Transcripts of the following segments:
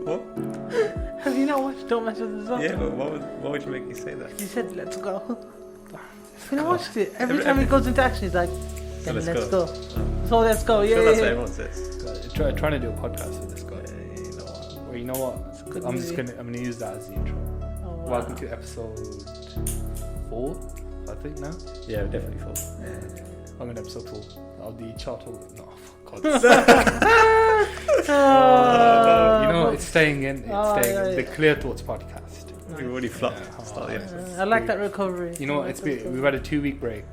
What? Have you not watched Don't Mess with the Sun? Yeah, but what would you make you say that? He said, let's go. Have you not watched it? Every time he goes into action, he's like, then let's go. So let's go. Yeah, that's yeah. what everyone says. Trying to do a podcast with this guy. You know what? I'm gonna use that as the intro. Oh, wow. Welcome to episode 4, I think now. Yeah, definitely 4. I'm in episode 4 of the chart. No, God. You know, it's staying in. The Clear Thoughts podcast. Nice. We already flopped. Start the episode. I like that recovery. You know what? We've had a 2-week break,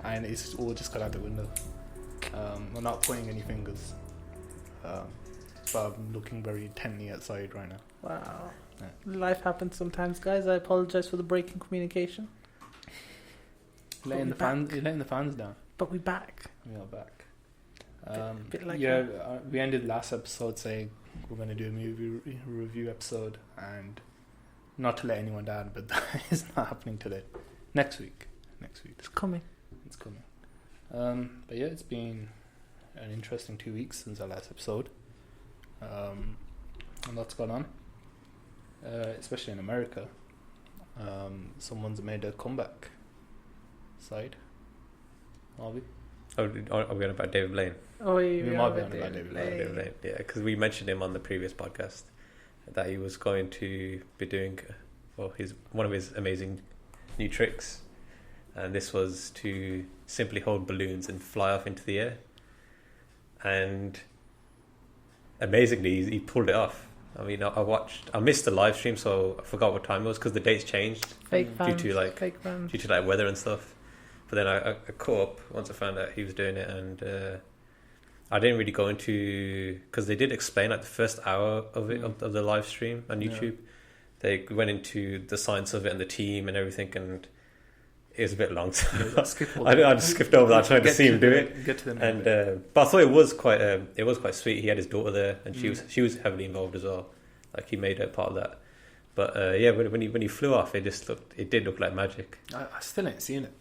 and it's all just gone out the window. We're not pointing any fingers, but I'm looking very intently outside right now. Wow. Yeah. Life happens sometimes, guys. I apologize for the break in communication. Letting the fans down. But we're back. We are back. Bit like we ended last episode saying we're going to do a movie review episode, and not to let anyone down, but that is not happening today. Next week. It's coming. But yeah, it's been an interesting 2 weeks since our last episode. And lots gone on, especially in America. Someone's made a comeback. Side, are we? Are we going about David Blaine? Oh, we might be on about David Blaine. Yeah, because we mentioned him on the previous podcast that he was going to be doing one of his amazing new tricks, and this was to simply hold balloons and fly off into the air. And amazingly, he pulled it off. I mean, I missed the live stream, so I forgot what time it was because the dates changed due to weather and stuff. But then I caught up once I found out he was doing it, and I didn't really go into, because they did explain the first hour of it of the live stream on YouTube. Yeah. They went into the science of it and the team and everything, and it was a bit long. So I just skipped over that, trying to see him do it. Get to them, but I thought it was quite sweet. He had his daughter there, and she was heavily involved as well. Like, he made her part of that. But when he flew off, it did look like magic. I still ain't seen it.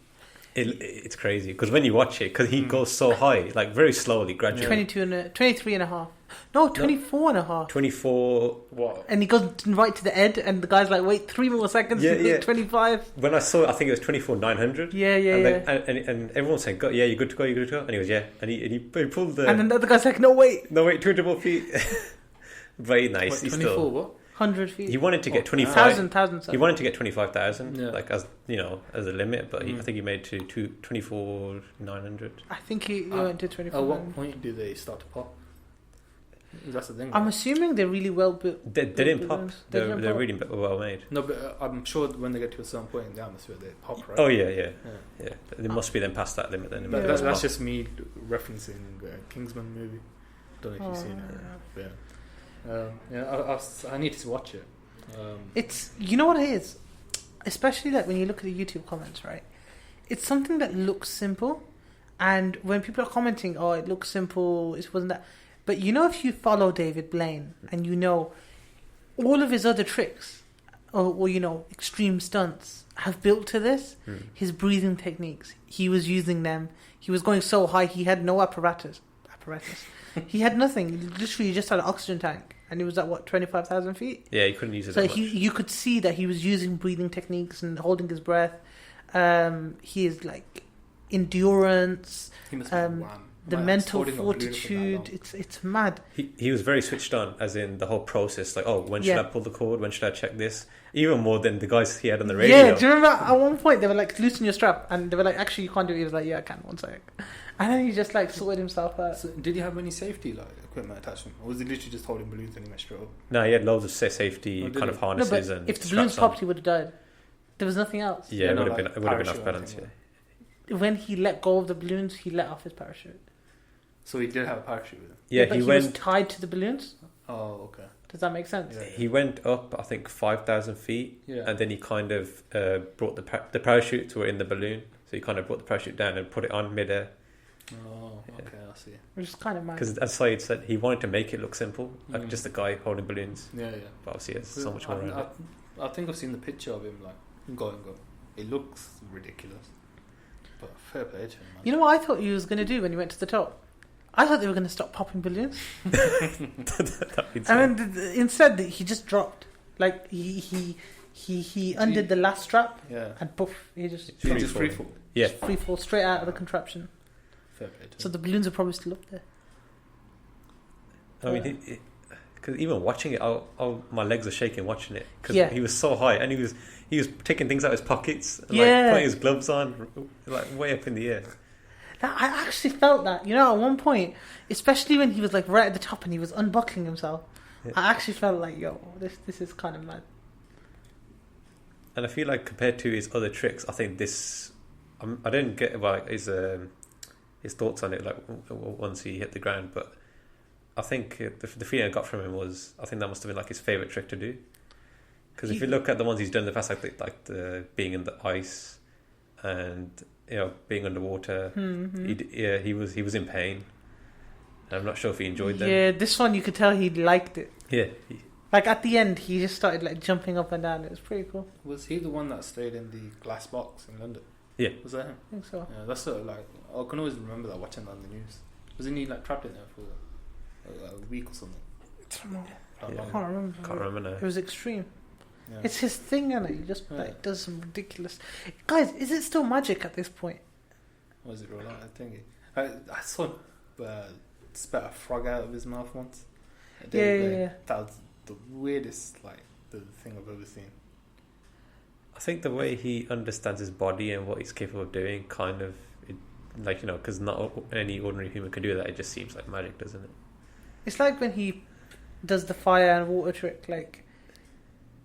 It's crazy because when you watch it, because he goes so high, like very slowly, gradually. 23 and a half. No, 24 and a half. 24. What? And he goes right to the end, and the guy's like, wait, 3 more seconds to hit 25. When I saw it, I think it was 24,900. Yeah. And everyone's saying, you're good to go. And he was, yeah. And he pulled the... And then the other guy's like, no, wait. 200 more feet. Very nice. What, 24 what? 100 feet. He wanted to get 25,000. 1,000. He wanted to get 25,000, as a limit, but I think he made to 24,900. I think he went to 24. At what point do they start to pop? That's the thing. I'm assuming they're really well built. They didn't pop. They're really well made. No, but I'm sure when they get to a certain point in the atmosphere, they pop, right? Oh yeah. They must be then past that limit then. But that's just me referencing Kingsman movie. Don't know if you've seen it. But I need to watch it. It's, you know what it is, especially like when you look at the YouTube comments, right? It's something that looks simple, and when people are commenting, oh, it looks simple, it wasn't that. But if you follow David Blaine and all of his other tricks or extreme stunts have built to this, his breathing techniques, he was using them. He was going so high, he had no apparatus. He had nothing. Literally, he just had an oxygen tank, and he was at 25,000 feet. Yeah, he couldn't use it. So that much. you could see that he was using breathing techniques and holding his breath. He is like endurance. He must be the mental fortitude. It's mad. He was very switched on, as in the whole process. Like, when should I pull the cord? When should I check this? Even more than the guys he had on the radio. Yeah, do you remember at one point they were like, loosen your strap, and they were like, actually you can't do it. He was like, yeah, I can. 1 sec. And then he just like sorted himself out. So did he have any safety equipment attachment, or was he literally just holding balloons and he went straight up? No, he had loads of safety kind of harnesses. No, but and if the balloons popped, he would have died. There was nothing else. Yeah, it would have been off balance. Yeah. When he let go of the balloons, he let off his parachute. So he did have a parachute with him. Yeah, but he was tied to the balloons. Oh, okay. Does that make sense? Yeah. He went up, I think, 5,000 feet, and then he kind of brought the parachutes were in the balloon, so he kind of brought the parachute down and put it on midair. Oh, okay, I see. Which is kind of mad. Because as Saeed said, he wanted to make it look simple, like just a guy holding balloons. Yeah. But obviously, there's so much more around it. I think I've seen the picture of him going. It looks ridiculous, but fair play to him, man. You know what I thought he was going to do when he went to the top? I thought they were going to stop popping balloons. That'd And then instead, he just dropped. Like, he undid the last strap, and poof, he just free fall. Yeah. Just free fall straight out of the contraption. Fair play to So him. the balloons are probably still up there. I mean, because even watching it, my legs are shaking watching it because Yeah. he was so high and he was taking things out of his pockets, and, Yeah. like putting his gloves on, like way up in the air. I actually felt that, you know, at one point, especially when he was like right at the top and he was unbuckling himself. Yeah. I actually felt like, yo, this is kind of mad. And I feel like compared to his other tricks, I think this, I didn't get like his thoughts on it like once he hit the ground, but I think the feeling I got from him was, I think that must have been like his favorite trick to do. Because if you look at the ones he's done in the past, like the being in the ice and, you know, being underwater, he was in pain. And I'm not sure if he enjoyed them. Yeah, this one you could tell he liked it. Yeah. Like at the end, he just started like jumping up and down. It was pretty cool. Was he the one that stayed in the glass box in London? Yeah. Was that him? I think so. Yeah, that's sort of like, I can always remember that watching that on the news. Wasn't he like trapped in there for a week or something? I don't know. How I long? can't remember. Can't remember now. It was extreme. Yeah. It's his thing, isn't it? He just like does some ridiculous. Guys, is it still magic at this point? Was it real life? I think I saw spat a frog out of his mouth once. Yeah. That was the weirdest the thing I've ever seen. I think the way he understands his body and what he's capable of doing, kind of, like, you know, because not any ordinary human can do that. It just seems like magic, doesn't it? It's like when he does the fire and water trick. Like,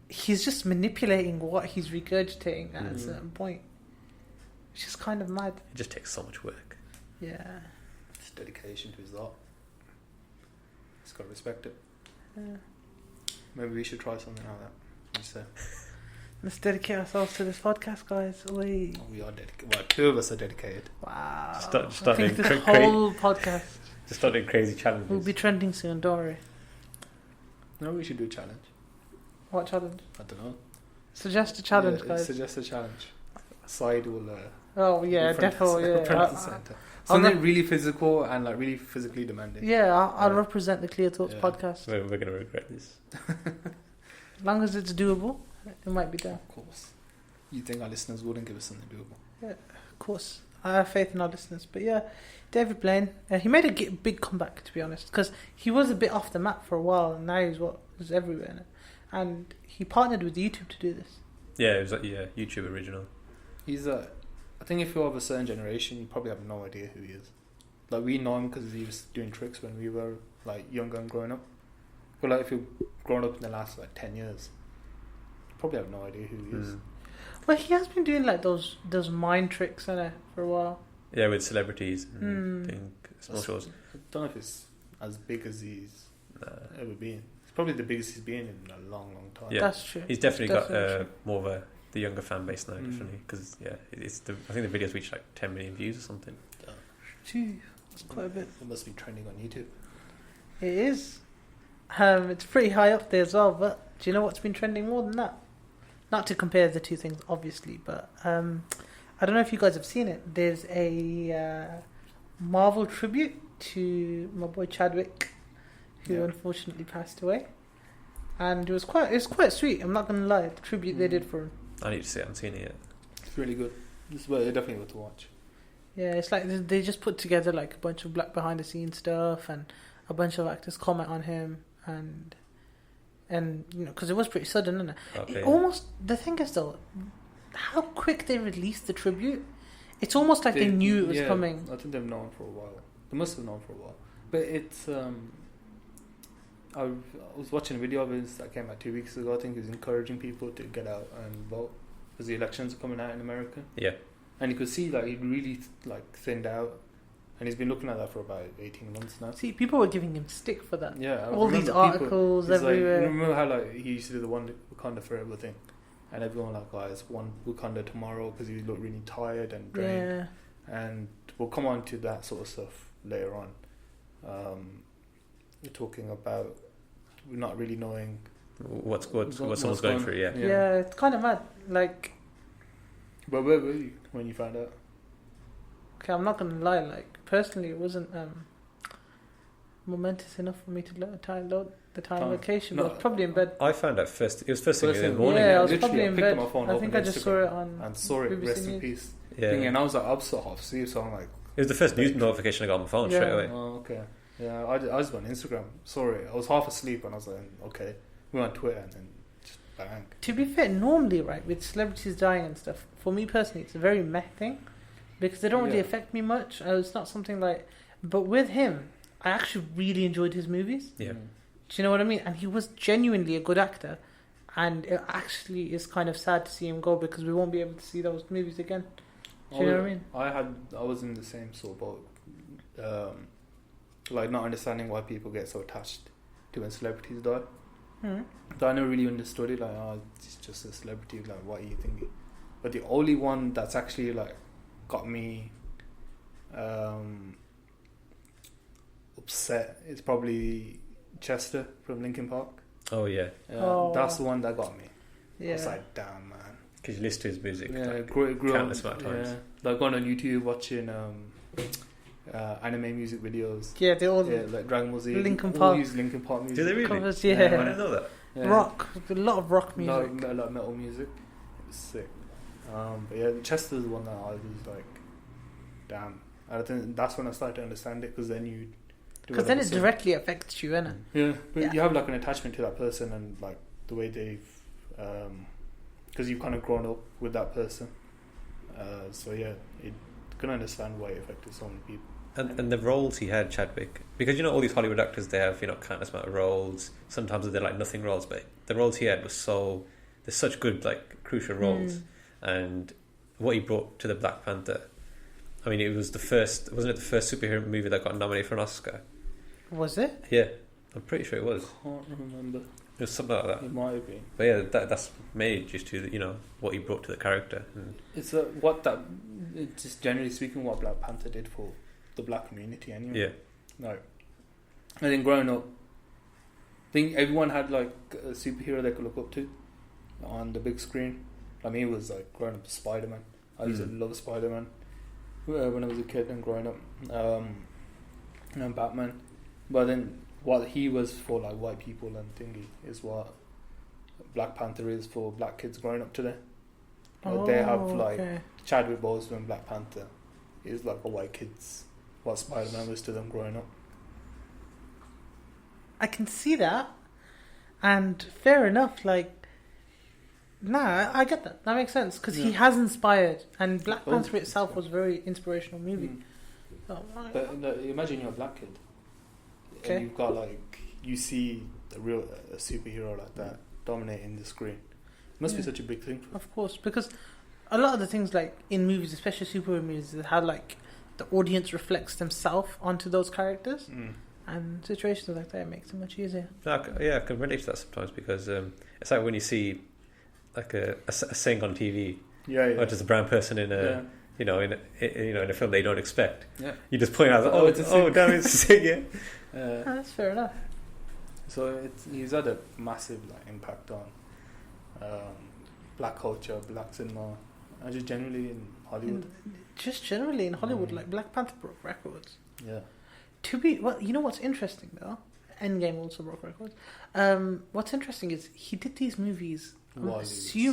he's just manipulating what he's regurgitating at a certain point. It's just kind of mad. It just takes so much work. Yeah. It's dedication to his art. He's got to respect it. Yeah. Maybe we should try something like that. What do you say? Let's dedicate ourselves to this podcast, guys. We are dedicated. Well, two of us are dedicated. Wow. Just I think this whole podcast Just start doing crazy challenges. will be trending soon, don't worry. No, we should do a challenge. What challenge? I don't know. Suggest a challenge, Yeah, guys. Suggest a challenge. Side will. Oh yeah, definitely. Front and center. Something really physical and like really physically demanding. Yeah, I'll represent the Clear Thoughts podcast. We're going to regret this. As long as it's doable, it might be done. Of course. You think our listeners wouldn't give us something doable? Yeah, of course. I have faith in our listeners. But yeah, David Blaine, he made a big comeback, to be honest, because he was a bit off the map for a while, and now he's everywhere in it. And he partnered with YouTube to do this. Yeah, it was like YouTube original. He's I think if you're of a certain generation, you probably have no idea who he is. Like, we know him because he was doing tricks when we were like younger and growing up. But like, if you've grown up in the last like 10 years, you probably have no idea who he is. Well, he has been doing like those mind tricks for a while. Yeah, with celebrities and doing small shows. I don't know if it's as big as he's ever been. It's probably the biggest he's been in a long time. Yeah, that's true. He's definitely got more of the younger fan base now, definitely, because I think the videos reach like 10 million views or something. Gee, that's quite a bit. It must be trending on YouTube. It is. It's pretty high up there as well. But do you know what's been trending more than that? Not to compare the two things, obviously, but I don't know if you guys have seen it. There's a Marvel tribute to my boy Chadwick, who unfortunately passed away, and it was quite sweet. I'm not gonna lie, the tribute they did for him. I need to see it. I haven't seen it yet. It's really good. It's definitely worth to watch. Yeah, it's like they just put together like a bunch of black behind the scenes stuff, and a bunch of actors comment on him, and you know, because it was pretty sudden, isn't it? Okay. Almost, the thing is though, how quick they released the tribute. It's almost like they knew it was coming. I think they've known for a while. They must have known for a while. But it's I was watching a video of his that came out 2 weeks ago. I think he was encouraging people to get out and vote because the elections are coming out in America. Yeah. And you could see like he really like thinned out, and he's been looking at that for about 18 months now. See, people were giving him stick for that. Yeah, all these articles everywhere. Like, remember how like he used to do the one Wakanda Forever thing, and everyone like, oh, it's one Wakanda tomorrow because he looked really tired and drained. Yeah. And we'll come on to that sort of stuff later on. You're talking about not really knowing what someone's going through. Yeah, it's kind of mad. Like, but where were you when you found out? Okay, I'm not gonna lie. Like, personally, it wasn't. momentous enough for me to load the time location. But I was probably in bed. I found out first. It was first thing in the morning. Yeah, I was probably in bed. I think I just saw it on. And saw it. BBC Rest in News. peace. Yeah. And I was like, I'm so half asleep, so I'm like. It was the first news notification I got on my phone straight away. Oh, okay. Yeah, I just went on Instagram. Sorry, I was half asleep and I was like, okay. We went on Twitter and then just bang. To be fair, normally, right, with celebrities dying and stuff, for me personally, it's a very meh thing because they don't really affect me much. It's not something like. But with him, I actually really enjoyed his movies. Yeah. Do you know what I mean? And he was genuinely a good actor. And it actually is kind of sad to see him go because we won't be able to see those movies again. Do you know what I mean? I was in the same sort of boat. Like not understanding why people get so attached to when celebrities die. So I never really understood it. Like, oh, it's just a celebrity. Like, what are you thinking? But the only one that's actually like got me upset is probably Chester from Linkin Park. Oh yeah. That's the one that got me. Yeah. I was like, damn, man. Because you listen to his music. Yeah, like, grew countless amount of times. Yeah, like going on YouTube watching anime music videos. Yeah, they all like Dragon Ball Z. Linkin all Park. use Linkin Park music. Do they really? Covers, I didn't know that. Yeah. Rock, a lot of rock music. A lot of metal music. It's sick. But yeah, Chester's the one that I was like, damn. I think that's when I started to understand it because then you. Because then it directly affects you, innit? Yeah, but you have like an attachment to that person and like the way they've, because you've kind of grown up with that person. So yeah, you can understand why it affected so many people. And the roles he had, Chadwick, because you know all these Hollywood actors, they have countless amount of roles. Sometimes they're like nothing roles, but the roles he had they're such good like crucial roles. And what he brought to the Black Panther, I mean, it was wasn't it the first superhero movie that got nominated for an Oscar? Was it? Yeah, I'm pretty sure it was. Can't remember. It was something like that. It might have been. But yeah, that's made just to what he brought to the character. And It's just generally speaking, what Black Panther did for the black community anyway. yeah, No, I think growing up, I think everyone had like a superhero they could look up to on the big screen. I mean, it was like growing up with Spider-Man. I used to love Spider-Man when I was a kid and growing up. And Batman, but then what he was for like white people and thingy is what Black Panther is for black kids growing up today. They have like Chadwick Boseman, Black Panther is like a white kids what Spider-Man was to them growing up. I can see that, and fair enough. Like, I get that. That makes sense because he has inspired, and Black Panther itself was a very inspirational movie. But imagine you're a black kid, and you've got like you see a superhero like that dominating the screen. It must be such a big thing. Of course, because a lot of the things like in movies, especially superhero movies, is how like the audience reflects themselves onto those characters, and situations like that it makes it much easier. I can relate to that sometimes because it's like when you see like a saying on TV, or just a brown person in a in a film they don't expect. Yeah. You just point out, damn, it's a thing. That's fair enough. So he's had a massive impact on black culture, black cinema, and just generally in Hollywood. Like Black Panther broke records. Yeah. You know what's interesting though? Endgame also broke records. What's interesting is he did these movies. While he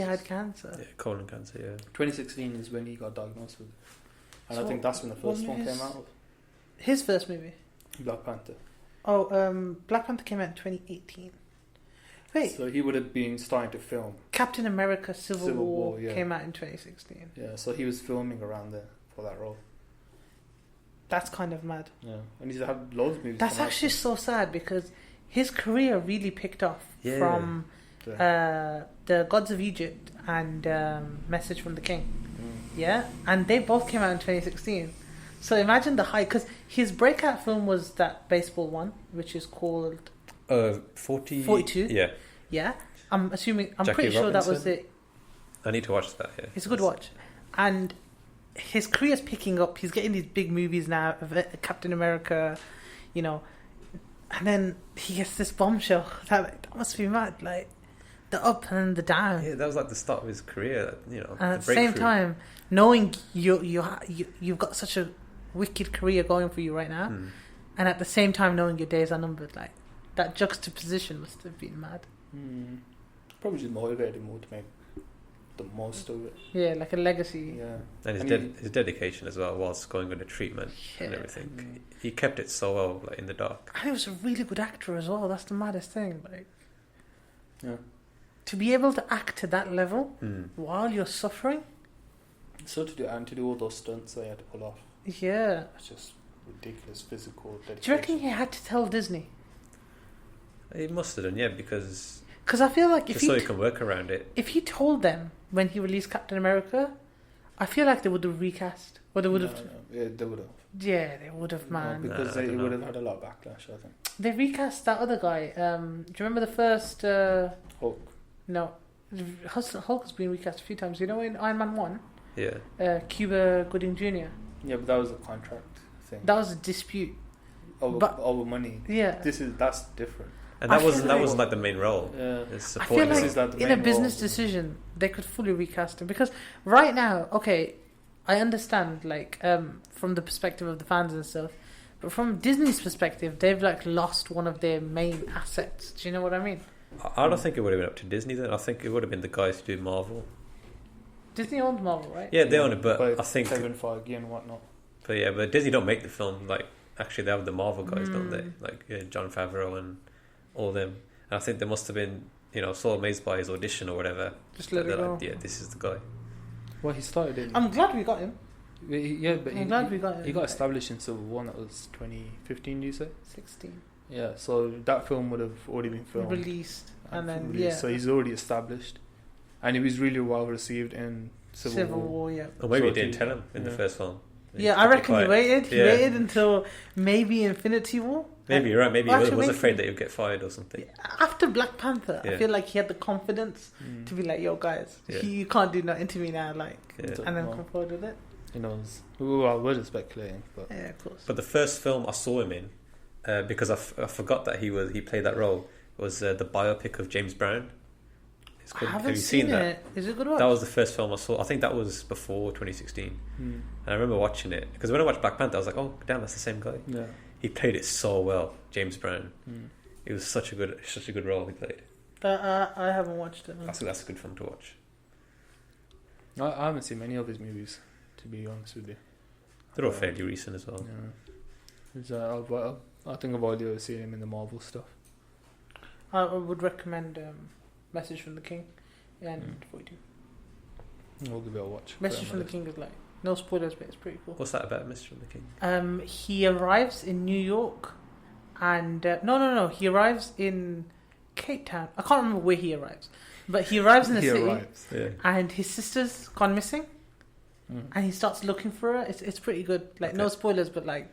had cancer. Yeah, colon cancer. Yeah. 2016 is when he got diagnosed with it, and I think that's when the first one came out. His first movie. Black Panther. Black Panther came out in 2018. Wait. So he would have been starting to film. Captain America: Civil War came out in 2016. Yeah, so he was filming around there for that role. That's kind of mad. Yeah, and he's had loads of movies. That's actually so sad because his career really picked off from the Gods of Egypt and Message from the King. Yeah, and they both came out in 2016. So imagine the hype, because his breakout film was that baseball one, which is called 42. Yeah. I'm pretty sure that was it. I need to watch that. Yeah, it's a good watch, and his career's picking up. He's getting these big movies now of Captain America, and then he gets this bombshell. That must be mad. Like the up and the down. Yeah, that was like the start of his career. And at the same time, knowing you've got such a wicked career going for you right now, and at the same time knowing your days are numbered. Like that juxtaposition must have been mad. Probably just motivated more to make the most of it. Yeah, like a legacy. Yeah, and his dedication as well, whilst going under treatment and everything. He kept it so well, like in the dark. And he was a really good actor as well. That's the maddest thing. Like, yeah, to be able to act to that level while you're suffering. So to do all those stunts they had to pull off. Yeah, it's just ridiculous physical dedication. Do you reckon he had to tell Disney? He must have done, yeah, because I feel like just so he can work around it. If he told them when he released Captain America, I feel like they would have recast, or they would have. Yeah, they would have. Yeah, they would have, man. Because they would have had a lot of backlash, I think. They recast that other guy. Do you remember the first Hulk? No, Hulk has been recast a few times. You know, in Iron Man 1. Yeah. Cuba Gooding Jr. Yeah, but that was a contract thing. That was a dispute over money. Yeah, that's different. And that wasn't like the main role. Yeah. I feel like in a business decision, they could fully recast him, because right now, okay, I understand like from the perspective of the fans and stuff, but from Disney's perspective, they've like lost one of their main assets. Do you know what I mean? I don't think it would have been up to Disney then. I think it would have been the guys who do Marvel. Disney owns Marvel, right? Yeah, they own it, but I think Kevin Feige and whatnot. But Disney don't make the film. Like actually, they have the Marvel guys, don't they? Like Jon Favreau and all them. And I think they must have been, so amazed by his audition or whatever. Just let it go. Like, yeah, this is the guy. Well, he started in. I'm glad we got him. Yeah, but I'm glad we got him. He got established in Civil War. That was 2015. You say 16. Yeah, so that film would have already been filmed, released, and then so he's already established, and he was really well received in Civil War. Yeah. Or maybe he didn't tell him in the first film. Yeah, I reckon he waited. He waited until maybe Infinity War. Maybe you're right. Maybe he was afraid that he'd get fired or something. After Black Panther, I feel like he had the confidence to be like, "Yo, guys, you can't do nothing to me now." Like, and then come forward with it. He knows. Well, we're just speculating, but yeah, of course. But the first film I saw him in, because I forgot that he played that role, was the biopic of James Brown. It's called, I haven't have you seen that? It. Is it good watch? That was the first film I saw. I think that was before 2016. And I remember watching it because when I watched Black Panther, I was like, "Oh, damn, that's the same guy." Yeah. He played it so well, James Brown. It was such a good role he played. I haven't watched it. That's a good film to watch. I haven't seen many of his movies, to be honest with you. They're all fairly recent as well. Yeah. I think I've only ever seen him in the Marvel stuff. I would recommend Message from the King and 42. We'll give it a watch. Message from the King is like, no spoilers, but it's pretty cool. What's that about, Message from the King? He arrives in New York, and no, he arrives in Cape Town. I can't remember where he arrives, but he arrives in the city, and his sister's gone missing, and he starts looking for her. It's pretty good. Like no spoilers, but like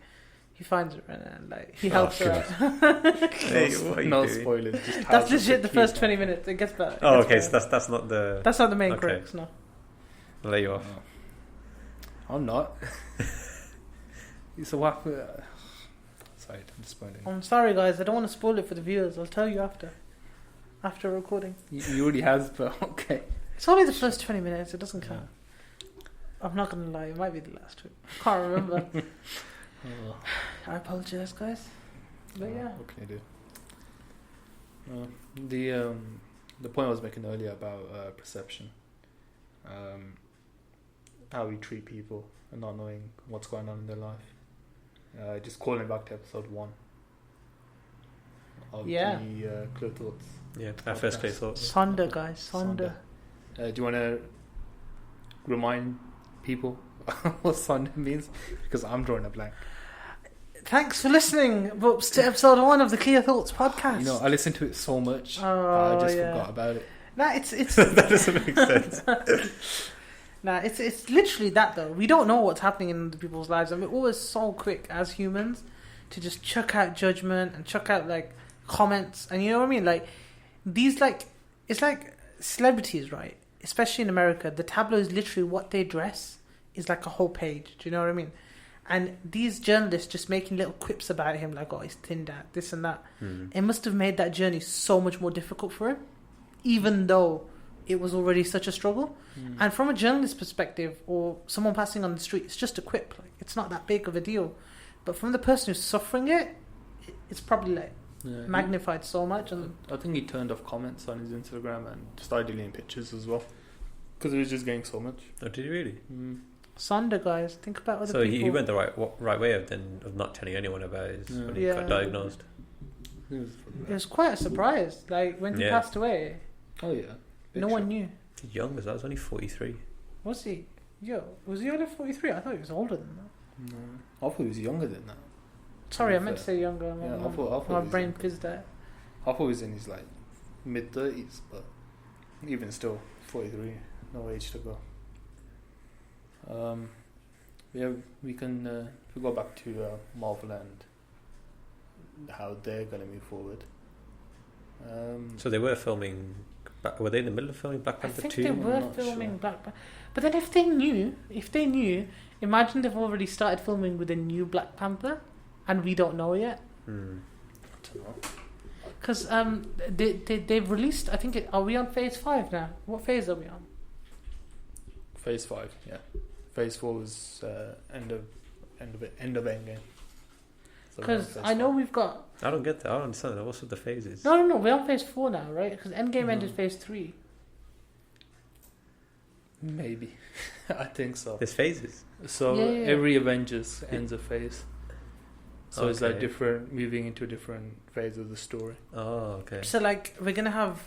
he finds her and like he helps her out. Hey, no spoilers. Just that's legit the first 20 minutes. It gets better. Oh, okay. So that's not the main crux. No. I'll lay you off. I'm not. It's a whack. Sorry, I'm spoiling. I'm sorry, guys. I don't want to spoil it for the viewers. I'll tell you after recording. You already has, but okay. It's only the first 20 minutes. It doesn't count. I'm not gonna lie. It might be the last two. I can't remember. I apologize, guys. But yeah. What can you do? The point I was making earlier about perception. How we treat people and not knowing what's going on in their life. Just calling back to episode 1 of the Clear Thoughts. Yeah, our first Clear Thoughts. Sonder, guys. Sonder. Do you want to remind people what Sonder means? Because I'm drawing a blank. Thanks for listening, Boops, to episode 1 of the Clear Thoughts podcast. I listened to it so much, I just forgot about it. Nah, it's that doesn't make sense. Nah, it's literally that though. We don't know what's happening in other people's lives, and we're always so quick as humans to just chuck out judgment and chuck out like comments, and you know what I mean. Like these, like it's like celebrities, right? Especially in America, the tabloids literally what they dress is like a whole page. Do you know what I mean? And these journalists just making little quips about him, like, oh, he's thinned out, this and that. It must have made that journey so much more difficult for him, even though it was already such a struggle. And from a journalist perspective, or someone passing on the street, it's just a quip. Like, it's not that big of a deal. But from the person who's suffering it, it's probably like magnified so much. And I think he turned off comments on his Instagram and started deleting pictures as well, because it was just getting so much. Oh, did you really? Sonder, guys, think about other so people. So he went the right way of not telling anyone about his when he got diagnosed. It was quite a surprise. Like when he passed away. Oh yeah. No one knew. He's young as that. Was only 43. Was he? Was he only 43? I thought he was older than that. No, I thought he was younger than that. Sorry, I meant to say younger. I thought my brain fizzed out. I thought he was in his like mid-30s, but even still, 43, no age to go. We can if we go back to Marvel and how they're going to move forward. So they were filming. Were they in the middle of filming Black Panther 2? I think they were filming Black Panther. But then if they knew, imagine they've already started filming with a new Black Panther, and we don't know yet. I don't know. Because they've released. I think are we on phase 5 now? What phase are we on? Phase 5, yeah. Phase 4 was end of Endgame. Because I know we've got. I don't get that. I don't understand that. What's with the phases? No. We're on phase 4 now, right? Because Endgame ended phase 3. Maybe. I think so. There's phases. So every Avengers ends a phase. So it's like moving into a different phase of the story. Oh, okay. So like we're gonna have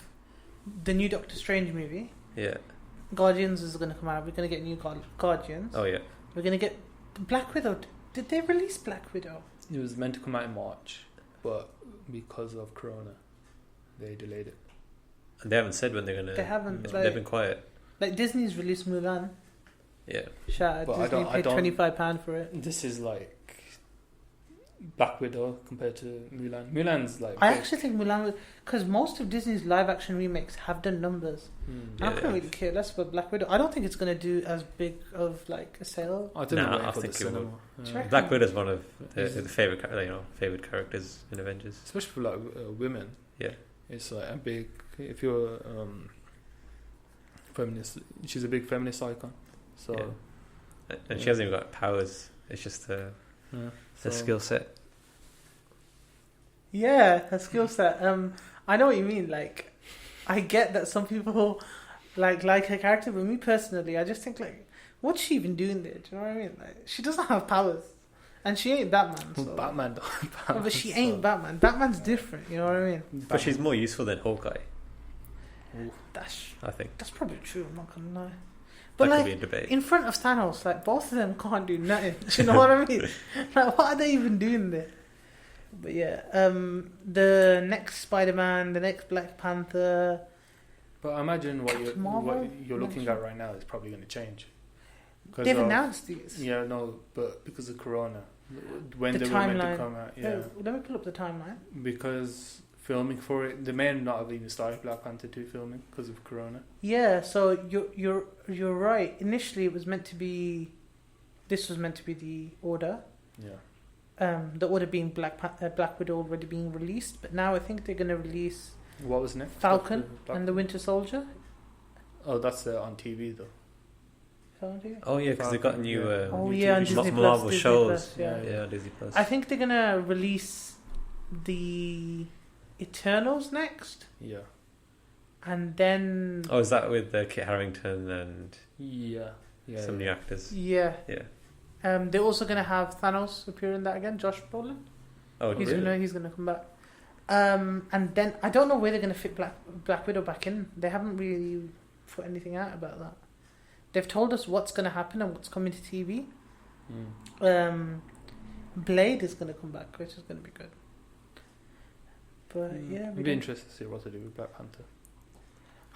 the new Doctor Strange movie. Yeah. Guardians is gonna come out. We're gonna get new Guardians. Oh yeah. We're gonna get Black Widow. Did they release Black Widow? It was meant to come out in March, but because of Corona, they delayed it. And they haven't said when they're gonna. They haven't. They've been quiet. Like Disney's released Mulan. Yeah. Shout out, Disney paid £25 for it. This is like Black Widow compared to Mulan. Mulan's like. I actually think Mulan, because most of Disney's live action remakes have done numbers. I couldn't really care less about Black Widow. I don't think it's going to do as big of like a sale. I think it will. Black Widow is one of the favorite characters in Avengers, especially for like women. Yeah, it's like a big. If you're feminist, she's a big feminist icon. So, and she hasn't even got powers. It's just the skill set. Yeah, her skill set. I know what you mean. Like, I get that some people like her character, but me personally, I just think like, what's she even doing there? Do you know what I mean? Like, she doesn't have powers, and she ain't Batman. So. Batman, but she ain't Batman. Batman's different. You know what I mean? But she's more useful than Hawkeye. I think that's probably true. I'm not gonna lie. But that like, could be a debate. In front of Thanos, like both of them can't do nothing. Do you know what I mean? Like, what are they even doing there? But yeah, the next Spider-Man, the next Black Panther. But I imagine what you're looking at right now is probably going to change. They've announced these. Yeah, no, but because of Corona, when the they timeline. were meant to come out. Yeah. Let me pull up the timeline. Because filming for it, they may not have even started Black Panther 2 filming because of Corona. Yeah, so you're right. Initially, it was meant to be. This was meant to be the order. Yeah. The order being Black Widow already being released, but now I think they're going to release. What was next? Falcon and the Winter Soldier. Oh, that's on TV though. Oh yeah, because they got new. On Disney Marvel Disney shows. Plus, yeah, Disney Plus. I think they're gonna release the Eternals next. Yeah. And then. Oh, is that with Kit Harington and? Yeah. Some new actors. Yeah. Yeah. They're also gonna have Thanos appear in that again. Josh Brolin. Oh, really? He's gonna come back. And then I don't know where they're gonna fit Black Widow back in. They haven't really put anything out about that. They've told us what's gonna happen and what's coming to TV. Blade is gonna come back, which is gonna be good. But yeah, it'd be interesting to see what they do with Black Panther.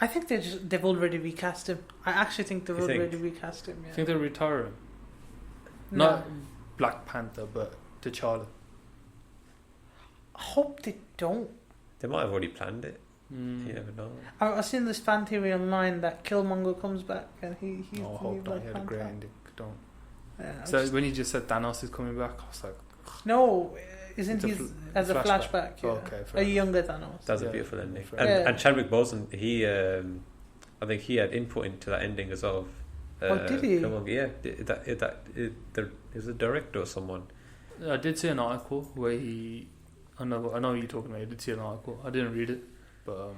I think they've already recast him. I actually think they've already recast him. Yeah. I think they'll retire him. Not Black Panther, but T'Challa. I hope they don't. They might have already planned it. You never know. I've seen this fan theory online that Killmonger comes back and he's I hope not. He had a great ending. Don't. Yeah, so when you just said Thanos is coming back, I was like, no, isn't he as a flashback? Yeah. Okay, a younger Thanos. That's a beautiful ending. And Chadwick Boseman, he I think he had input into that ending as well. Did he? Yeah, is a director or someone. I did see an article where he. I know what you're talking about. I did see an article. I didn't read it, but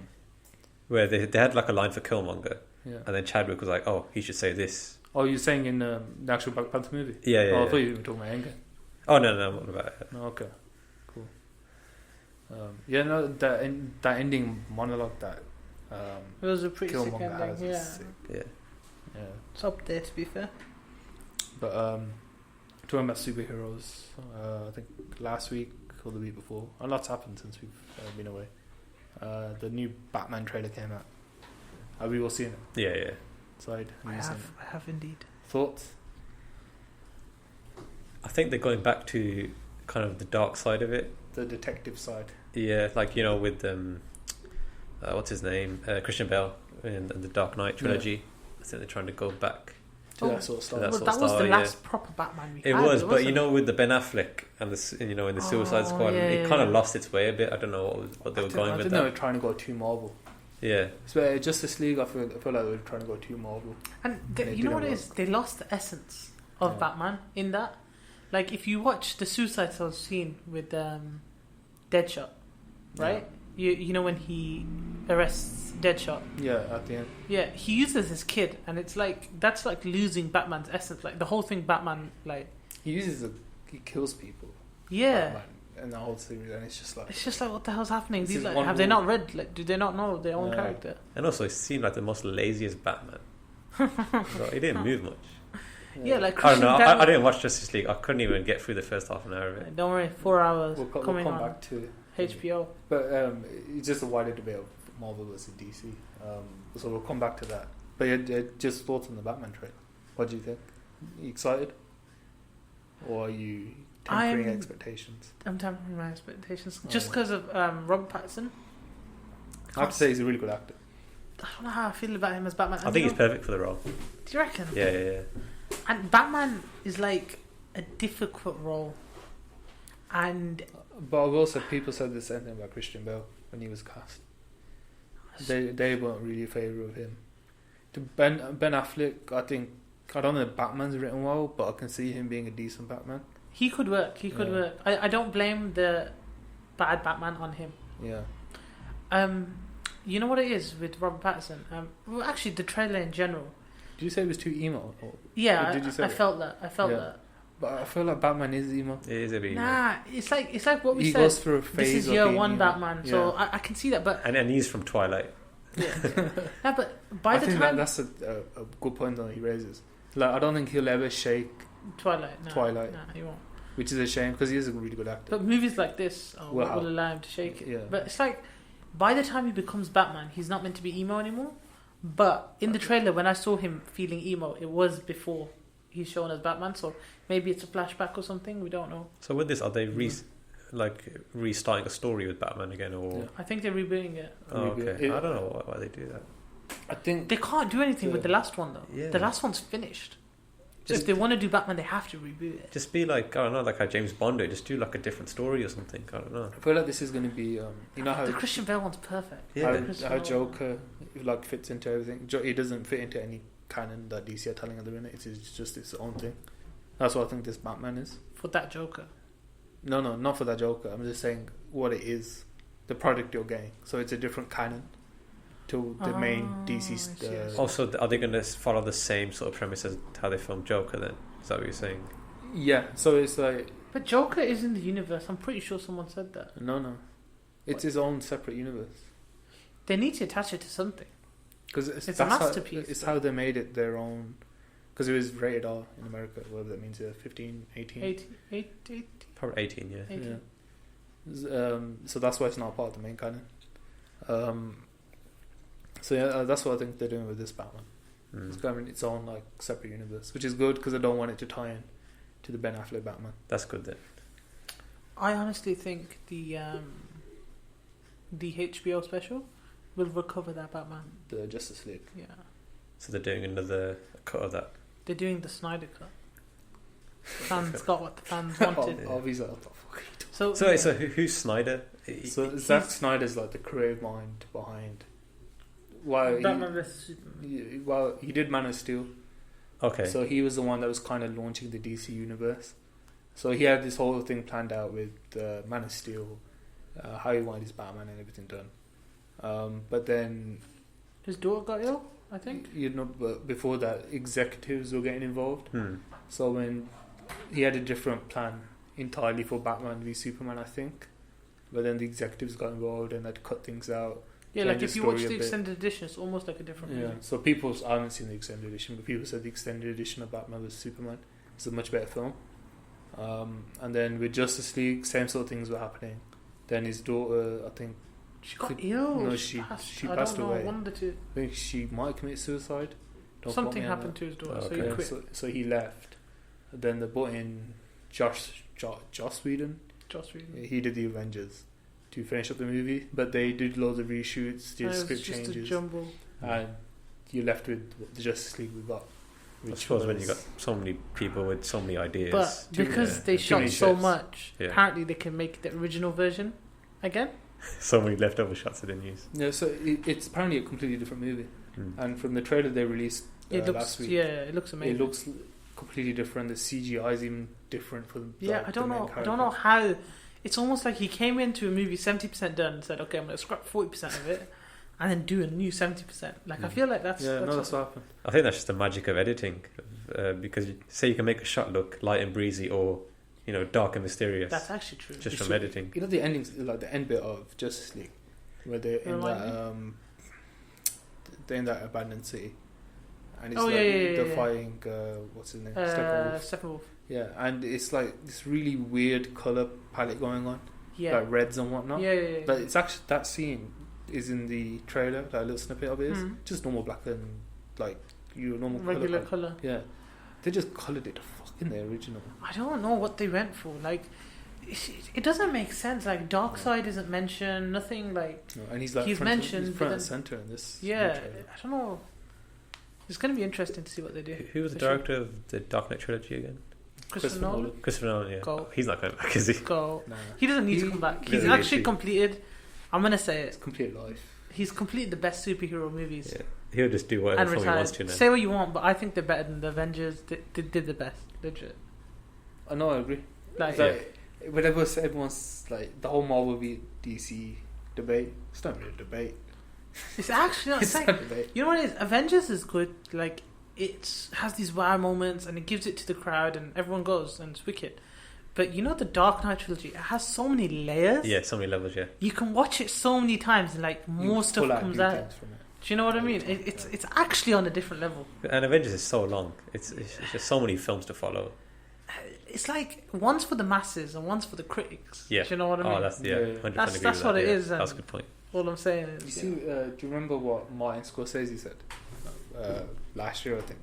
where they had like a line for Killmonger, yeah. And then Chadwick was like, "Oh, he should say this." Oh, you're saying in the actual Black Panther movie? Yeah. I thought you were talking about Endgame. Oh no, what about it? No, okay, cool. That ending monologue that it was a pretty sick Killmonger ending. has Yeah. is sick. Yeah. It's up there, to be fair. But talking about superheroes, I think last week or the week before, a lot's happened since we've been away. The new Batman trailer came out. Have we all seen it? Yeah. Side. I have indeed. Thoughts? I think they're going back to kind of the dark side of it. The detective side. Yeah, like with what's his name, Christian Bale in the Dark Knight trilogy. Yeah. I think they're trying to go back to that sort of style. That was the last proper Batman we had. It was, but with the Ben Affleck and the in the Suicide Squad, it kind of lost its way a bit. I don't know what they were going with. I think they were trying to go too Marvel. Yeah. So Justice League, I feel like they were trying to go too Marvel. And you know what it is? They lost the essence of Batman in that. Like, if you watch the Suicide Squad scene with Deadshot, right? Yeah. You know when he arrests Deadshot? Yeah, at the end. Yeah, he uses his kid, and it's like, that's like losing Batman's essence. Like, the whole thing Batman, like... He kills people. Yeah. Batman. In the whole series, and it's just like what the hell's happening? These have they not read? Like, do they not know their own character? And also, he seemed like the most laziest Batman. So he didn't move much. Yeah, like I don't know. I didn't watch Justice League. I couldn't even get through the first half an hour of it. Don't worry, 4 hours we'll coming come on back to HBO. But it's just a wider debate of Marvel versus DC. So we'll come back to that. But just thoughts on the Batman trailer. What do you think? Are you excited, or are you tempering expectations? I'm tempering my expectations just because of Robert Pattinson. I have to say he's a really good actor. I don't know how I feel about him as Batman. I think he's perfect for the role. Do you reckon? Yeah. And Batman is like a difficult role. And but also people said the same thing about Christian Bale when he was cast. They weren't really in favour of him. To Ben Affleck, I don't know if Batman's written well, but I can see him being a decent Batman. He could work. Work. I don't blame the bad Batman on him. Yeah. You know what it is with Robert Pattinson? Well, actually, the trailer in general. Did you say it was too emo? Yeah, I felt that. But I feel like Batman is emo. It is a bit emo. Nah, it's like what we said. He goes through a phase. This is year one Batman, so I can see that. But and he's from Twilight. Yeah. No, but by the time that's a good point that he raises. Like, I don't think he'll ever shake Twilight. No, he won't. Which is a shame because he is a really good actor. But movies like this will allow him to shake it. Yeah. But it's like, by the time he becomes Batman, he's not meant to be emo anymore. But in the trailer, when I saw him feeling emo, it was before he's shown as Batman. So maybe it's a flashback or something. We don't know. So with this, are they restarting a story with Batman again, or? Yeah. I think they're rebooting it. Oh, okay. I don't know why they do that. I think they can't do anything with the last one though. Yeah. The last one's finished. So if they want to do Batman, they have to reboot it. Just be like, I don't know, like how James Bond did. Just do like a different story or something. I don't know. I feel like this is going to be, you know how the Christian Bale one's perfect. Yeah. How Joker fits into everything. He doesn't fit into any canon that DC are telling at the minute. It's just its own thing. That's what I think this Batman is. For that Joker. No, not for that Joker. I'm just saying what it is, the product you're getting. So it's a different canon to the main DC. Also, are they going to follow the same sort of premise as how they filmed Joker then? Is that what you're saying? Yeah, so it's like... But Joker is in the universe. I'm pretty sure someone said that. No. It's his own separate universe. They need to attach it to something. Because it's a masterpiece. It's how they made it their own... Because it was rated R in America, whatever that means, 15, 18? 18. Probably 18, yeah. 18. Yeah. So that's why it's not part of the main canon. So yeah, that's what I think they're doing with this Batman. It's going its own like separate universe, which is good because I don't want it to tie in to the Ben Affleck Batman. That's good then. I honestly think the HBO special will recover that Batman. The Justice League. Yeah. So they're doing another cut of that. They're doing the Snyder cut. Fans got what the fans wanted. Obviously, So who's Snyder? So Zack Snyder's like the creative mind behind Batman vs Superman. He did Man of Steel. Okay. So he was the one that was kind of launching the DC universe. So he had this whole thing planned out with Man of Steel, how he wanted his Batman and everything done. But then his daughter got ill, I think. But before that, executives were getting involved. So when he had a different plan entirely for Batman v Superman, I think. But then the executives got involved and had cut things out. Yeah, like if you watch the extended edition, it's almost like a different movie. So I haven't seen the extended edition, but people said the extended edition of Batman vs Superman is a much better film. And then with Justice League, same sort of things were happening. Then his daughter, I think she got ill. No, she passed away. One of the two. I think she might commit suicide. Something happened to his daughter, so he quit. So he left. Then they brought in Joss Whedon. He did the Avengers to finish up the movie, but they did loads of reshoots, did script changes, a jumble. And you're left with the Justice League we got. I suppose when you got so many people with so many ideas, but because they shot so much, apparently they can make the original version again. So many leftover shots they didn't use. Yeah, so it's apparently a completely different movie. And from the trailer they released last week, it looks amazing. It looks completely different. The CGI is even different for I don't know how. It's almost like he came into a movie 70% done and said, "Okay, I'm going to scrap 40% of it, and then do a new 70%." Like I feel like that's what happened. I think that's just the magic of editing, because say you can make a shot look light and breezy or dark and mysterious. That's actually true. Just from editing. The endings, like the end bit of Justice League, where they're in that abandoned city, and it's defying what's his name, Steppenwolf. Yeah, and it's like this really weird color palette going on, like reds and whatnot. But it's actually, that scene is in the trailer. That little snippet of it is just normal black and like your normal regular color. Yeah, they just colored it fucking the original. I don't know what they went for. Like, it doesn't make sense. Like, Darkseid isn't mentioned. Nothing like. No, and he's like mentioned front and center in this. Yeah, I don't know. It's going to be interesting to see what they do. Who was the director of the Dark Knight trilogy again? Christopher Nolan. Christopher Nolan, yeah. Go. He's not coming back, is he? Go. Nah. He doesn't need to come back. He's actually completed. I'm gonna say it. It's completed life. He's completed the best superhero movies. Yeah. He'll just do whatever he wants to now. Say what you want, but I think they're better than the Avengers. They did the best, legit. I know, I agree. Whenever everyone's like the whole Marvel v DC debate, it's not really a debate. It's actually not. It's like, not a debate. You know what it is? Avengers is good. Like, it has these wow moments and it gives it to the crowd and everyone goes and it's wicked. But the Dark Knight trilogy, it has so many layers. Yeah, so many levels, yeah. You can watch it so many times and like more stuff comes out. Do you know what I mean? It's actually on a different level. And Avengers is so long. It's just so many films to follow. It's like one's for the masses and one's for the critics. Yeah. Do you know what I mean? Oh, that's 100% that's what it is. That's a good point. All I'm saying is. You see, do you remember what Martin Scorsese said last year? I think.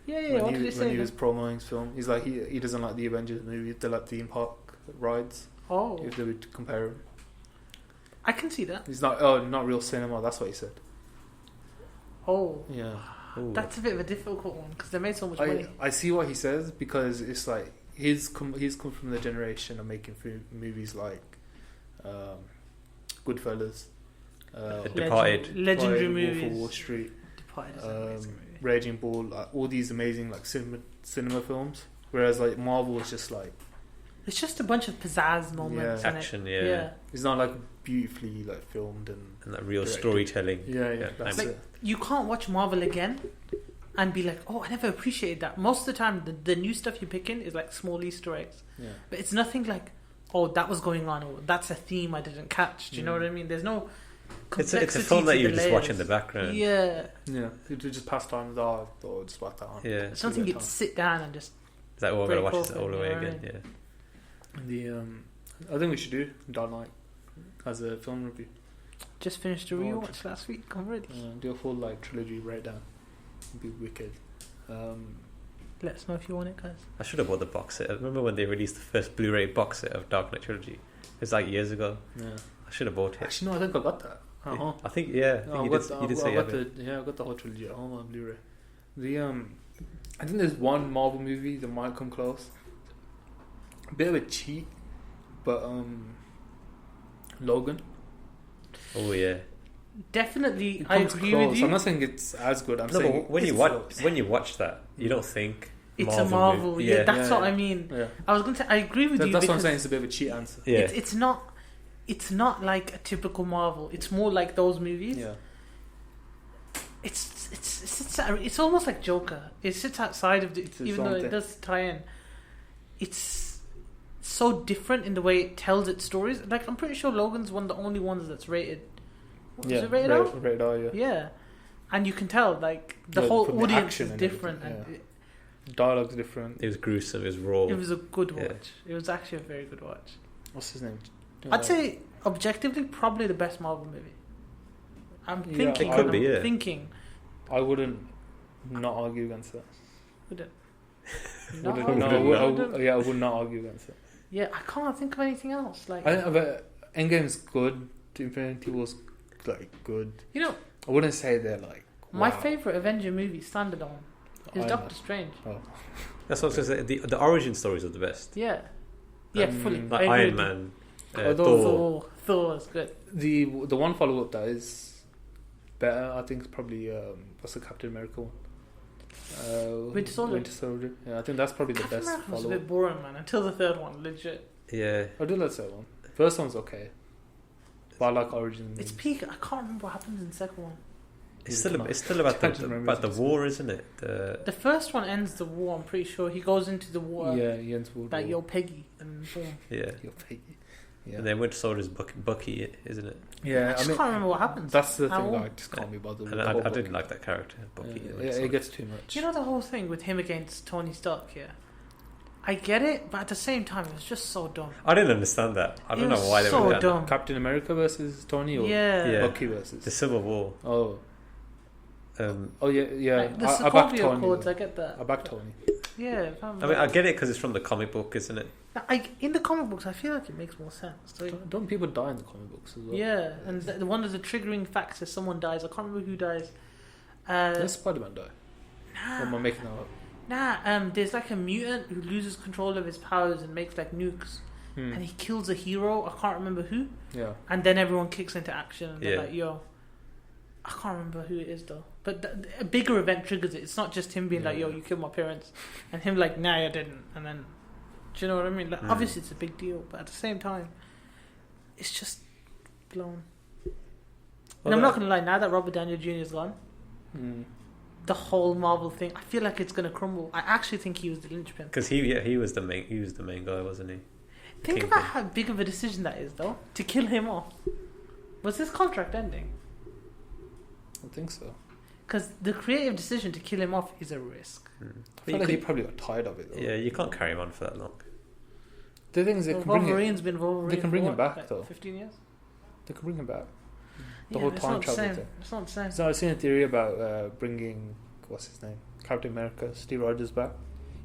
Yeah. What did he say? When he was promoting his film, he's like he doesn't like the Avengers movies. They like theme park rides. Oh. If they would compare them, I can see that. He's not real cinema. That's what he said. Oh. Yeah. Ooh. That's a bit of a difficult one because they made so much money. I see what he says because it's like he's come from the generation of making movies like Goodfellas, Departed, legendary movies, Wolf of Wall Street, Departed, Raging Bull, like all these amazing like cinema films. Whereas like Marvel is just like it's just a bunch of pizzazz moments, action. Yeah, it's not like beautifully like filmed and that real directed. Storytelling. Yeah. That's like, it. You can't watch Marvel again and be like, oh, I never appreciated that. Most of the time, the new stuff you pick in is like small Easter eggs. Yeah. But it's nothing like, oh, that was going on, or that's a theme I didn't catch. Do you know what I mean? There's no complexity. It's a film that you just watch in the the background. Yeah. It just pass time. Or just whack that on. Yeah. It's something you'd sit down and just. Is that we're going to watch this all the way again? Yeah. I think we should do Dark Knight as a film review. Just finished a rewatch last week. I'm ready. Do a full like trilogy breakdown. It'd be wicked. Let us know if you want it, guys. I should have bought the box set. I remember when they released the first Blu-ray box set of Dark Knight trilogy. It's like years ago. Yeah. I should have bought it. Actually, no, I think I got that. Uh-huh. I think you did say I got the whole trilogy at home on Blu-ray. I think there's one Marvel movie that might come close. A bit of a cheat, but Logan. Oh yeah. definitely, I agree with you. I'm not saying it's as good. I'm No, saying but when you watch that, you don't think it's a Marvel. movie. Yeah, that's what I mean. Yeah. I was going to say, I agree with you. That's what I'm saying. It's a bit of a cheat answer. Yeah. It's not like a typical Marvel. It's more like those movies. Yeah. It's almost like Joker. It sits outside of the, even though it does tie in. It's so different in the way it tells its stories. Like, I'm pretty sure Logan's one of the only ones that's rated. Is it rated R? Rated R, yeah. Yeah, and you can tell like the whole audience is different. And dialogue's different. It was gruesome. It was raw. It was a good watch. It was actually a very good watch. What's his name? I'd say objectively probably the best Marvel movie. I'm thinking. It could be. Yeah. Thinking. I wouldn't not argue against that. Would it? I would not argue against it. Yeah, I can't think of anything else. Like, but Endgame's good. Infinity War's like good. You know, I wouldn't say they're like my favorite Avenger movie standalone is Doctor Strange. Oh. That's what I was going to say. The origin stories are the best. Yeah, fully. Like Iron Man, Thor is good. The one follow up that is better, I think, is probably what's the Captain America one? Winter Soldier. Yeah, I think that's probably Captain the best America was follow a up. bit boring, man, until the third one. Legit. Yeah, I do like the second one. First one's okay, but I like Origins. It's peak. I can't remember what happens in the second one. It's still about the war, isn't it? The first one ends the war. I'm pretty sure he goes into the war. Yeah, he ends war. Like, yo, Peggy, and boom. Yeah, yo, Peggy. Yeah. And then Winter Soldier's Bucky, isn't it? Yeah, I just can't remember what happens. That's the thing. I just can't be bothered. And I didn't like that character, Bucky. Yeah, it gets too much. You know the whole thing with him against Tony Stark here. I get it, but at the same time, it was just so dumb. I didn't understand that. I don't know why they were so dumb. Captain America versus Tony, or Bucky versus the Civil War. Oh. Yeah. Like the I back Tony. Accords, I get that. I back Tony. Yeah. I mean, I get it because it's from the comic book, isn't it? In the comic books, I feel like it makes more sense. Like, don't people die in the comic books as well? Yeah, and the one of the triggering facts is someone dies. I can't remember who dies. Does Spider-Man die? Nah. Or am I making that up? Nah, there's like a mutant who loses control of his powers and makes like nukes. And he kills a hero. I can't remember who. Yeah. And then everyone kicks into action and they're like, yo. I can't remember who it is though. But a bigger event triggers it. It's not just him being like, yo, you killed my parents. And him like, nah, I didn't. And then, do you know what I mean? Like, obviously it's a big deal. But at the same time, it's just blown. And I'm not going to lie, now that Robert Downey Jr. is gone, the whole Marvel thing, I feel like it's going to crumble. I actually think he was the linchpin. Because he was the main guy, wasn't he? Think about how big of a decision that is, though, to kill him off. Was his contract ending? I think so. Because the creative decision to kill him off is a risk. I feel like he probably got tired of it, though. Yeah, you can't carry him on for that long. The thing is, Wolverine's been Wolverine. They can bring him back, like, though. 15 years? They can bring him back. The whole time travel thing. It's not the same. So I've seen a theory about bringing, what's his name? Captain America, Steve Rogers back.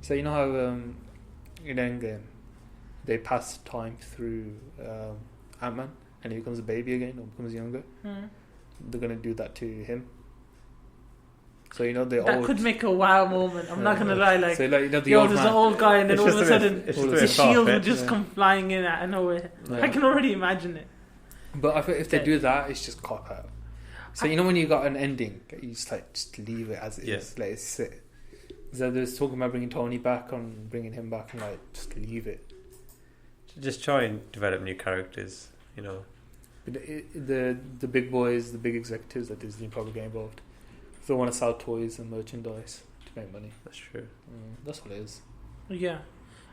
So you know how in Endgame they pass time through Ant-Man and he becomes a baby again or becomes younger? They're going to do that to him. So you know that could make a wow moment. I'm not gonna lie. Like, so, like, you know, there's an old guy, and then all of a sudden the shield would just come flying in out of nowhere. I can already imagine it. But I think if they do that, it's just cop out. So you know when you got an ending, you just leave it as it is, let it sit. So there's talking about bringing Tony back and bringing him back, and like just leave it. Just try and develop new characters, you know. But the big boys, the big executives at Disney probably get involved. They want to sell toys and merchandise to make money. That's true. That's what it is. Yeah,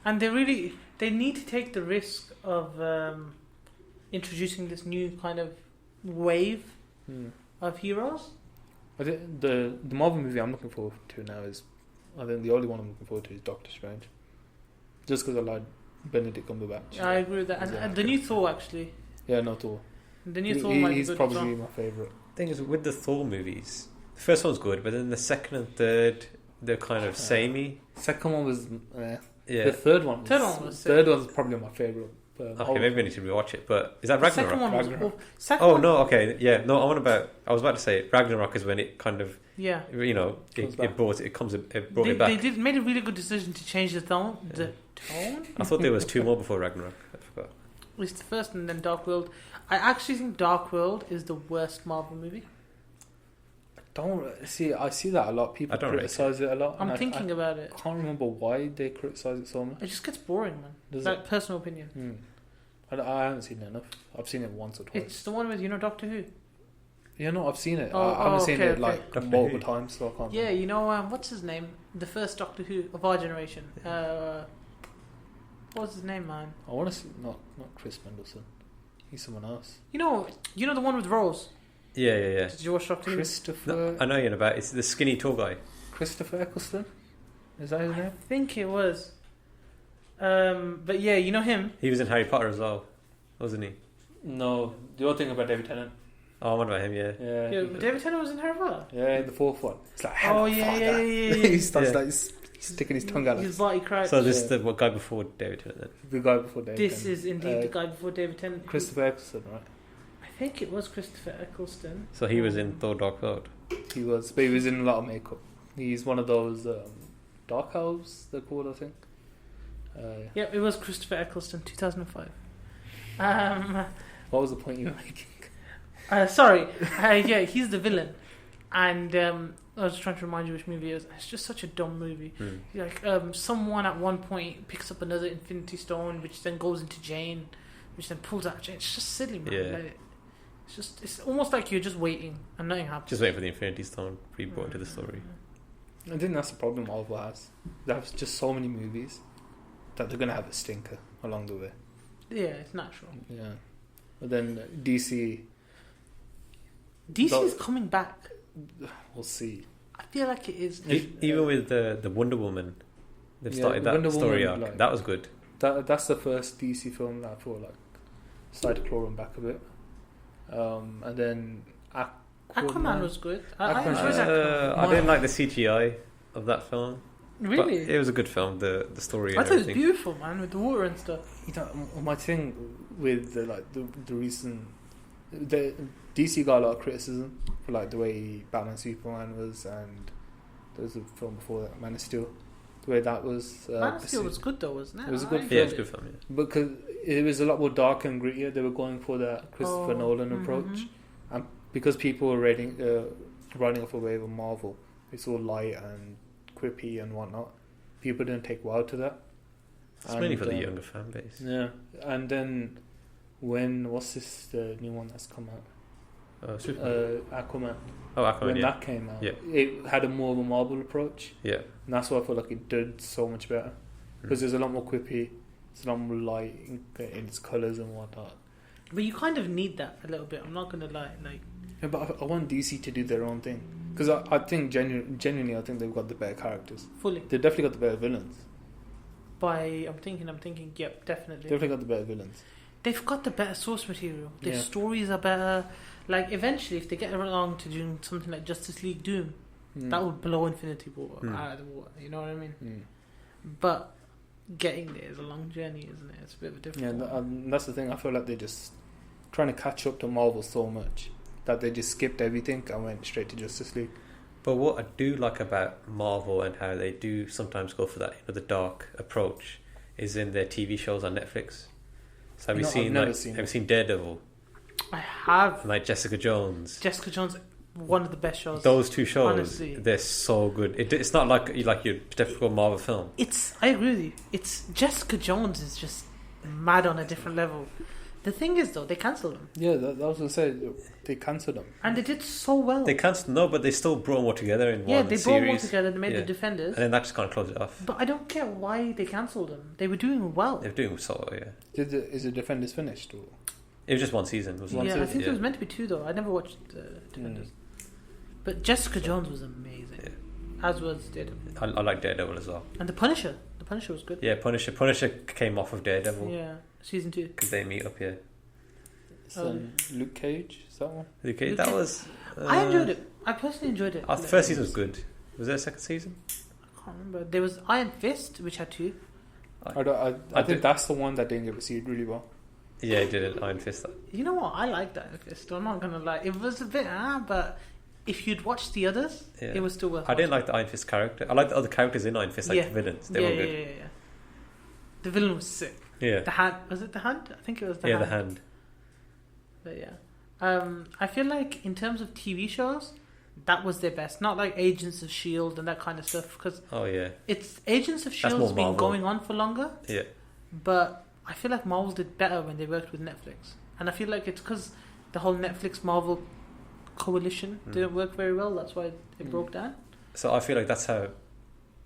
and they need to take the risk of introducing this new kind of wave of heroes. I think the Marvel movie I'm looking forward to now is, I think the only one I'm looking forward to is Doctor Strange. Just because I like Benedict Cumberbatch. I agree with that. And the new Thor, actually. Yeah, no Thor. The new Thor might be he's good probably as well. my favourite. Thing is, with the Thor movies, the first one's good, but then the second and third, they're kind of samey. Second one was yeah. The third one was probably my favourite. Okay, maybe I need to rewatch it. But is that Ragnarok? Second one was Ragnarok? No, okay, yeah, no. I was about to say Ragnarok is when it kind of you know it brought it back. They made a really good decision to change the tone. The tone. I thought there was two more before Ragnarok. I forgot. It's the first and then Dark World. I actually think Dark World is the worst Marvel movie. I see that a lot. People criticize it a lot. I'm thinking about it. I can't remember why they criticize it so much. It just gets boring, man. Does like it? Personal opinion. I haven't seen it enough. I've seen it once or twice. It's the one with Doctor Who. Yeah, no, I've seen it. I haven't seen it like multiple times, so I can't. Yeah, what's his name? The first Doctor Who of our generation. What's his name, man? I want to see not Chris Mendelssohn. He's someone else. You know the one with Rose. Yeah. Did you watch Doctor Who? Christopher. No, I know you're about. It's the skinny tall guy. Christopher Eccleston. Is that his name? I think it was. But yeah, you know him. He was in Harry Potter as well, wasn't he? No, you're thinking about David Tennant. Oh, what about him? Yeah. Yeah, David Tennant was in Harry Potter. Yeah, the fourth one. It's like yeah. He starts like sticking his tongue out. His body crouch. So this is the guy before David Tennant. Then? The guy before David. This is indeed the guy before David Tennant. Christopher Eccleston, right? I think it was Christopher Eccleston. So he was in Thor: Dark World. He was in a lot of makeup. He's one of those dark elves they're called, I think. Yeah, it was Christopher Eccleston, 2005. What was the point you were making? Sorry. Yeah, he's the villain. And I was trying to remind you which movie it was. It's just such a dumb movie. Like someone at one point picks up another Infinity Stone, which then goes into Jane, which then pulls out Jane. It's just silly, man. Yeah. Like, it's almost like you're just waiting and nothing happens. Just waiting for the Infinity Stone to be brought into the story. I think that's the problem Marvel has. They have just so many movies that they're going to have a stinker along the way. Yeah, it's natural. Yeah. But then DC is coming back. We'll see. I feel like it is. Even with the Wonder Woman, they've started that Wonder story Woman, arc. That was good. That's the first DC film that I feel like started clawing back a bit. And then Aquaman was good. I enjoyed Aquaman. I didn't like the CGI of that film. Really? But it was a good film. The story. I thought it was beautiful, man, with the water and stuff. My thing with the recent the DC got a lot of criticism for like the way Batman Superman was, and there was a film before that, Man of Steel. The way that was. Man of Steel was good though, wasn't it? It was a good film. Yeah, it was a good film. Yeah. Because it was a lot more dark and grittier. They were going for the Christopher Nolan approach, and because people were riding off a wave of Marvel, it's all light and quippy and whatnot. People didn't take well to that. It's mainly for the younger fan base. Yeah, and then what's the new one that's come out? Aquaman. Oh, Aquaman. When that came out, it had a more of a Marvel approach. Yeah, and that's why I feel like it did so much better because there's a lot more quippy, it's a lot more light in its colours and whatnot. But you kind of need that a little bit. I'm not gonna lie, like. Yeah, but I want DC to do their own thing because I think genuinely I think they've got the better characters. Fully, they've definitely got the better villains. I'm thinking. Yep, definitely. Definitely got the better villains. They've got the better source material. Their stories are better. Like eventually, if they get along to doing something like Justice League Doom, that would blow Infinity War out of the water. You know what I mean? But getting there is a long journey, isn't it? It's a bit of a different. Yeah, that's the thing. I feel like they're just trying to catch up to Marvel so much that they just skipped everything and went straight to Justice League. But what I do like about Marvel and how they do sometimes go for that, the dark approach, is in their TV shows on Netflix. So have you seen Daredevil? I have. Like Jessica Jones. Jessica Jones, one of the best shows. Those two shows, honestly, they're so good. It's not like your typical Marvel film. I agree with you. It's Jessica Jones is just mad on a different level. The thing is, though, they cancelled them. Yeah, that was going to say, they cancelled them. And they did so well. They cancelled, but they still brought them all together in one series. Yeah, they brought them all together, they made the Defenders. And then that just kind of closed it off. But I don't get why they cancelled them. They were doing well. They were doing so well, yeah. Is the Defenders finished? Or? It was just one season. I think it was meant to be 2, though. I never watched Defenders. But Jessica Jones was amazing. Yeah. As was Daredevil. I like Daredevil as well. And The Punisher. The Punisher was good. Yeah, Punisher came off of Daredevil. Yeah, season 2. Because they meet up, Luke Cage, is that one? Luke Cage, that was... I enjoyed it. I personally enjoyed it. The first season was good. Was there a second season? I can't remember. There was Iron Fist, which had 2. I think that's the one that didn't get received really well. Yeah, it did. Iron Fist. You know what? I liked Iron Fist. I'm not going to lie. It was a bit, but if you'd watched the others, it was still worth I didn't like the Iron Fist character. I liked the other characters in Iron Fist, like the villains. They were good. Yeah. The villain was sick. Yeah. The hand. Was it the hand? I think it was the hand. Yeah, the hand. But I feel like in terms of TV shows, that was their best. Not like Agents of S.H.I.E.L.D. and that kind of stuff. Because it's Agents of S.H.I.E.L.D.'s been going on for longer. Yeah. But I feel like Marvel did better when they worked with Netflix. And I feel like it's because the whole Netflix-Marvel coalition didn't work very well. That's why it broke down. So I feel like that's how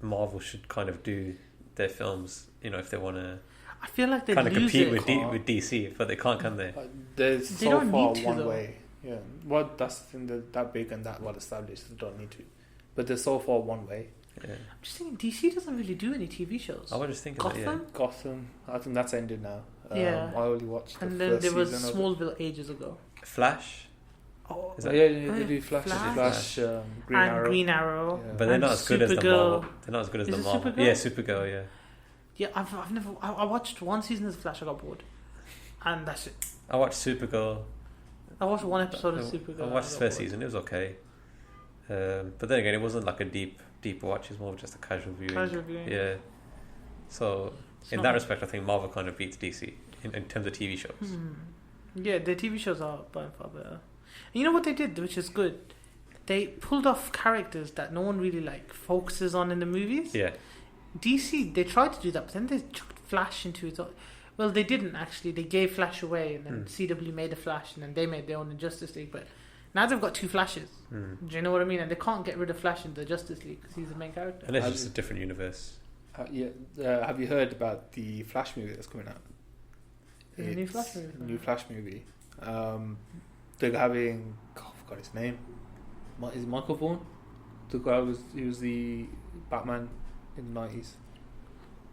Marvel should kind of do their films, if they want to I feel like they kind of lose compete it. with DC, but they can't, can they? There's They so don't far need to, one though. way. Yeah, well, that's the thing, that big and that well established, they don't need to. But there's so far one way. Yeah. I'm just thinking, DC doesn't really do any TV shows. I was just thinking Gotham? Gotham, I think that's ended now. Yeah. I only watched the And first then there was season Smallville ages ago. Flash, Oh, Is yeah, that- they do Flash, Flash. Green Arrow. Yeah. but they're And not as good as the Supergirl. Marvel. They're not as good as Is the it Marvel. Supergirl? Yeah, Supergirl. Yeah. Yeah, I've never. I watched one season of Flash. I got bored, and that's it. I watched Supergirl. I watched one episode of Supergirl. I watched the first season. It was okay. But then again, it wasn't like a deep watch. It was more of just a casual viewing. Casual viewing. Yeah. So It's in not- that respect, I think Marvel kind of beats DC in terms of TV shows. Yeah, their TV shows are by far better. And you know what they did, which is good? They pulled off characters that no one really focuses on in the movies. Yeah. DC, they tried to do that, but then they chucked Flash into it. Well, they didn't actually. They gave Flash away, and then CW made a Flash, and then they made their own in Justice League. But now they've got two Flashes. Do you know what I mean? And they can't get rid of Flash in the Justice League because he's the main character. And it's just a different universe. Have you heard about the Flash movie that's coming out? There's a new Flash movie. New Flash movie. They're having, I forgot his name. Is it Michael Vaughan? The guy he was the Batman in the 90s.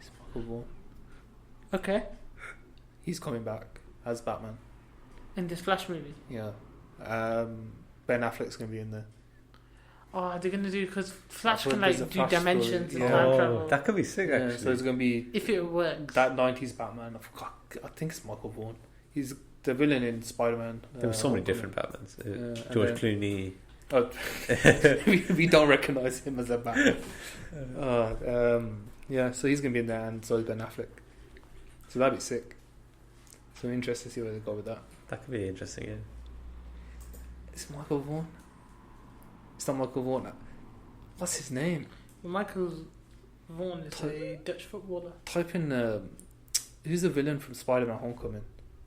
It's Michael Vaughan. Okay. He's coming back as Batman. In this Flash movie. Yeah. Ben Affleck's going to be in there. Oh, they're gonna do because Flash That's can what- there's a do Flash dimensions story. and Yeah. time travel. That could be sick, actually. Yeah, so it's going to be If it works. that 90s Batman. I forgot. I think it's Michael Vaughan. He's the villain in Spider-Man. There were so many Homecoming. different Batmans. Yeah, George and Clooney. Oh, we don't recognise him as a Batman. Yeah, so he's going to be in there, and so is Ben Affleck. So that'd be sick. So I'm interested to see where they go with that. That could be interesting, yeah. It's Michael Vaughan. It's not Michael Vaughan. What's his name? Michael Vaughan is a Dutch footballer. Type in who's the villain from Spider-Man: Homecoming?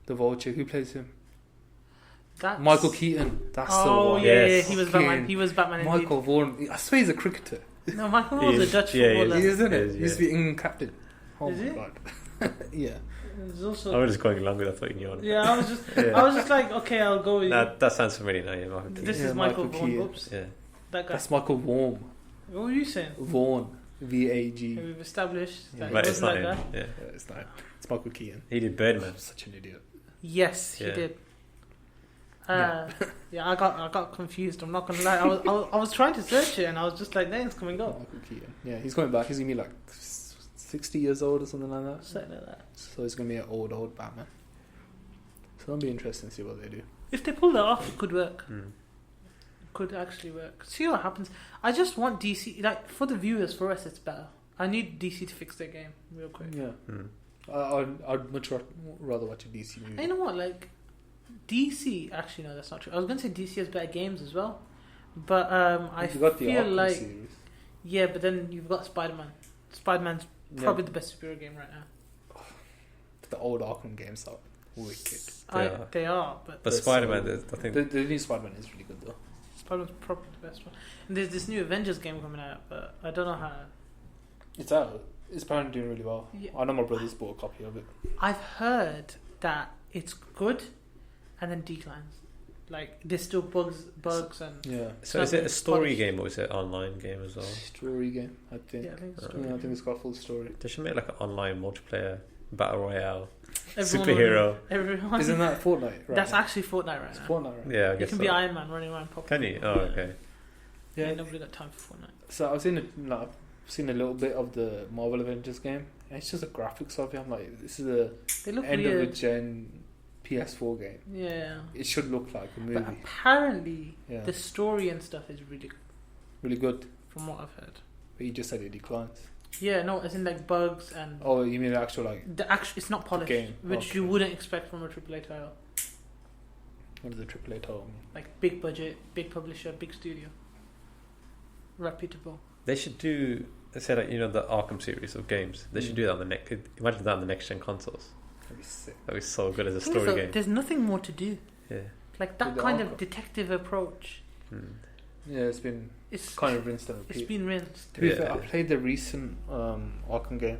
The Vulture. Who plays him? That's... Michael Keaton. That's the Oh one. yeah, Yes. he was Batman. He was Batman. Michael Vaughan. I swear he's a cricketer. Indeed. No, Michael Vaughan's a Dutch Yeah, he footballer. He is, isn't He it? is, He's yeah. the England captain. Oh Is my he? god. Yeah. There's also... I was just going along with that. I thought you knew on it. Yeah, I was just like, okay, I'll go with you. That sounds familiar now, yeah. Michael Keaton. This Yeah, is Michael Michael Vaughan. Keaton. Oops, Yeah. that guy. That's Michael Vaughan. What were you saying? Vaughan. V-A-G. We've established that But it it's wasn't not like him. that. Yeah. Yeah, it's not. It's Michael Keaton. He did Birdman. I'm such an idiot. Yes, he Yeah. did. Yeah, I got confused. I'm not gonna lie. I was trying to search it, and I was just like, "Name's coming up." Michael Keaton. Yeah, he's coming back. He's gonna be like 60 years old or something like that. Something like that. So he's gonna be an old Batman. So it'll be interesting to see what they do. If they pull that off, it could work. Mm. Could actually work. See what happens. I just want DC, like, for the viewers, for us, it's better. I need DC to fix their game real quick. Yeah. Mm. I'd much rather watch a DC movie. And you know what? Like, DC. Actually, no, that's not true. I was going to say DC has better games as well, but I You've got the feel Arkham like series. yeah. But then you've got Spider-Man. Spider-Man's probably the best superhero game right now. The old Arkham games are wicked. They are, but But Spider-Man, I think... The new Spider-Man is really good though. Spider-Man's probably the best one. And there's this new Avengers game coming out, but I don't know how. It's out. It's apparently doing really well. Yeah. I know my brother's bought a copy of it. I've heard that it's good, and then declines. Like there's still bugs and Yeah. So is it a story polished. game or is it an online game as well? Story game, I think. Yeah, I think it's Yeah, story. Yeah, I think it's got a full story. They should make like an online multiplayer battle royale Everyone superhero. Everyone. Isn't that Fortnite? Right That's now? actually Fortnite right It's now. Fortnite, right? Yeah, I You guess can so. be Iron Man running around popping. Can you? Oh, okay. Yeah. Ain't nobody got time for Fortnite. So I've seen I've seen a little bit of the Marvel Avengers game, and it's just the graphics of it. I'm like, this is a They look end of weird. the gen PS4 game. Yeah. It should look like a But movie. apparently, Yeah, the story and stuff is really good, really good. from what I've heard. But you just said it declines. Yeah, no, as in like bugs and Oh, you mean the actual like? the actual. It's not polished, game. which Okay. you wouldn't expect from a AAA title. What does a AAA title mean? Like big budget, big publisher, big studio. Reputable. They should do, say like, the Arkham series of games. They should do that on the next. Imagine that on the next gen consoles. That'd be sick. That'd be so good as a story game. There's nothing more to do. Yeah. Like that kind of detective approach. Yeah, it's kind of rinsed and repeat. It's been rinsed. To be fair, I played the recent Arkham game.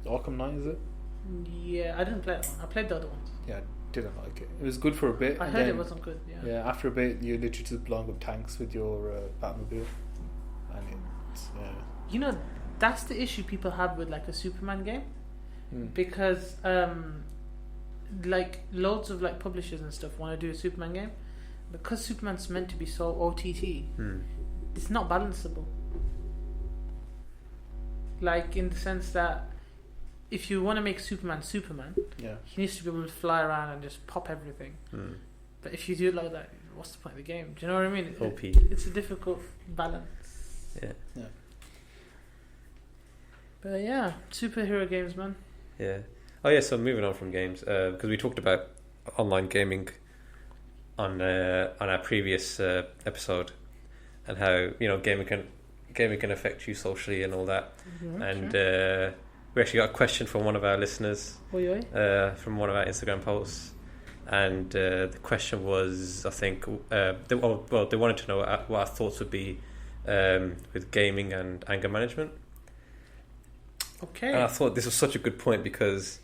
Arkham Knight, is it? Yeah, I didn't play that one. I played the other ones. Yeah, I didn't like it. It was good for a bit. I heard it wasn't good, yeah. Yeah, after a bit, you're literally just blowing up tanks with your Batmobile. And it's, that's the issue people have with like a Superman game. Because like loads of like publishers and stuff want to do a Superman game. Because Superman's meant to be so OTT, it's not balanceable. Like in the sense that if you want to make Superman, he needs to be able to fly around and just pop everything. But if you do it like that, what's the point of the game? Do you know what I mean? OP. It's a difficult balance. Yeah. But yeah, superhero games, man. Yeah. Oh yeah. So moving on from games, because we talked about online gaming on our previous episode, and how gaming can affect you socially and all that. And we actually got a question from one of our listeners from one of our Instagram posts, and the question was, I think, they wanted to know what our thoughts would be with gaming and anger management. Okay. And I thought this was such a good point because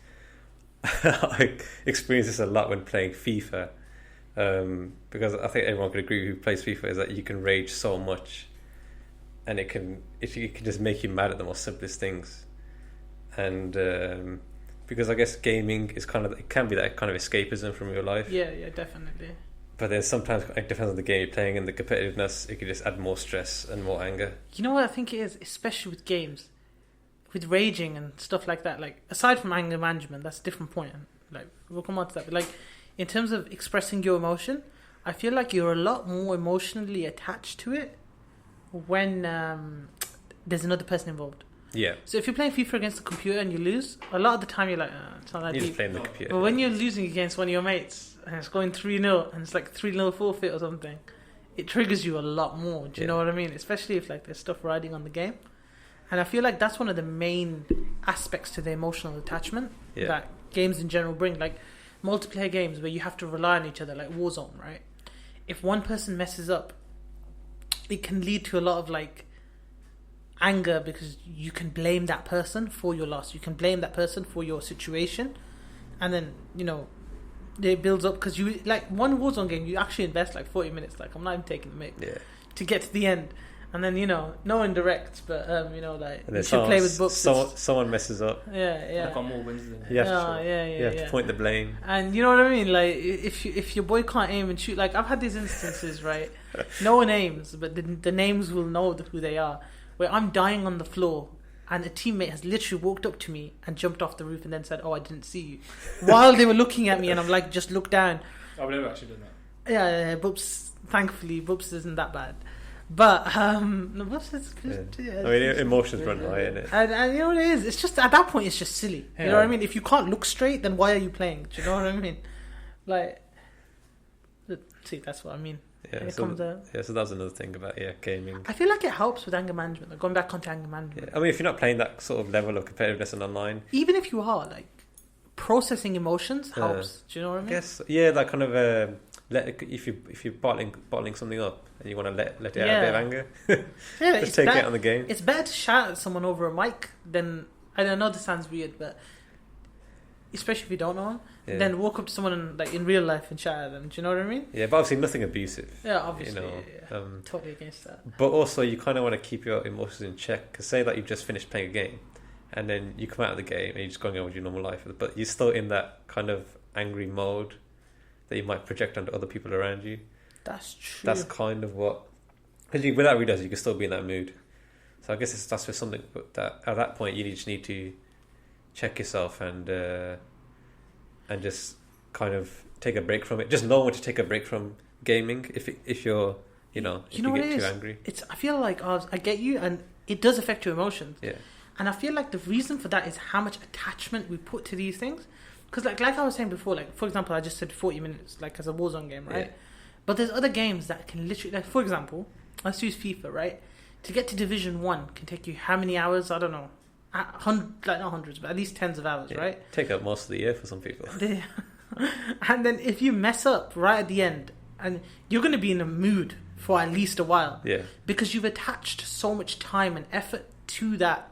I experience this a lot when playing FIFA. Because I think everyone could agree who plays FIFA is that you can rage so much, and it can just make you mad at the most simplest things. And because I guess gaming is it can be that kind of escapism from your life. Yeah, definitely. But then sometimes it depends on the game you're playing and the competitiveness. It can just add more stress and more anger. You know what I think it is, especially with games, with raging and stuff like that. Like aside from anger management, that's a different point. Like we'll come on to that. But like in terms of expressing your emotion, I feel like you're a lot more emotionally attached to it when there's another person involved. Yeah. So if you're playing FIFA against the computer and you lose, a lot of the time you're like, it's not that you're deep. just playing the computer. But when you're losing against one of your mates and it's going 3-0 and it's like 3-0 forfeit or something, it triggers you a lot more. Do you know what I mean? Especially if like there's stuff riding on the game. And I feel like that's one of the main aspects to the emotional attachment that games in general bring. Like multiplayer games where you have to rely on each other, like Warzone, right? If one person messes up, it can lead to a lot of like anger because you can blame that person for your loss. You can blame that person for your situation, and then it builds up because you like one Warzone game. You actually invest like 40 minutes. Like I'm not even taking the mic to get to the end. And then no indirect, but like you should play with books. Someone messes up. Yeah. I've got more wins than you have to point the blame. And you know what I mean? Like if your boy can't aim and shoot, like I've had these instances, right? No one aims, but the names will know who they are. Where I'm dying on the floor, and a teammate has literally walked up to me and jumped off the roof and then said, "Oh, I didn't see you," while they were looking at me, and I'm like, "Just look down." I've never actually done that. Yeah. Thankfully, Boops isn't that bad. But Boops is. I mean, emotions run high, innit? And you know what it is? It's just at that point, it's just silly. You know what I mean? If you can't look straight, then why are you playing? Do you know what I mean? Like, see, that's what I mean. Yeah, so that's another thing about gaming. I feel like it helps with anger management. Like going back onto anger management. Yeah. I mean, if you're not playing that sort of level of competitiveness in online, even if you are, like processing emotions helps. Do you know what I mean? I guess that kind of if you're bottling something up and you want to let it out a bit of anger, just take it on the game. It's better to shout at someone over a mic than I know this sounds weird, but especially if you don't know them, then walk up to someone in real life and shout at them. Do you know what I mean? Yeah, but obviously nothing abusive. Yeah, obviously. Totally against that. But also you kind of want to keep your emotions in check. Because say that you've just finished playing a game and then you come out of the game and you're just going on with your normal life, but you're still in that kind of angry mode that you might project onto other people around you. That's true. That's kind of what... Because without realising, you can still be in that mood. So I guess that's for something that at that point you just need to check yourself and just kind of take a break from it. Just know when to take a break from gaming if you're if you get too angry. I feel like I get you, and it does affect your emotions. Yeah. And I feel like the reason for that is how much attachment we put to these things. Because like I was saying before, like for example, I just said 40 minutes, like as a Warzone game, right? Yeah. But there's other games that can literally, like for example, let's use FIFA, right? To get to Division 1 can take you how many hours? I don't know. Like not hundreds, but at least tens of hours, right? Take up most of the year for some people. And then if you mess up right at the end, and you're going to be in a mood for at least a while. Yeah. Because you've attached so much time and effort to that.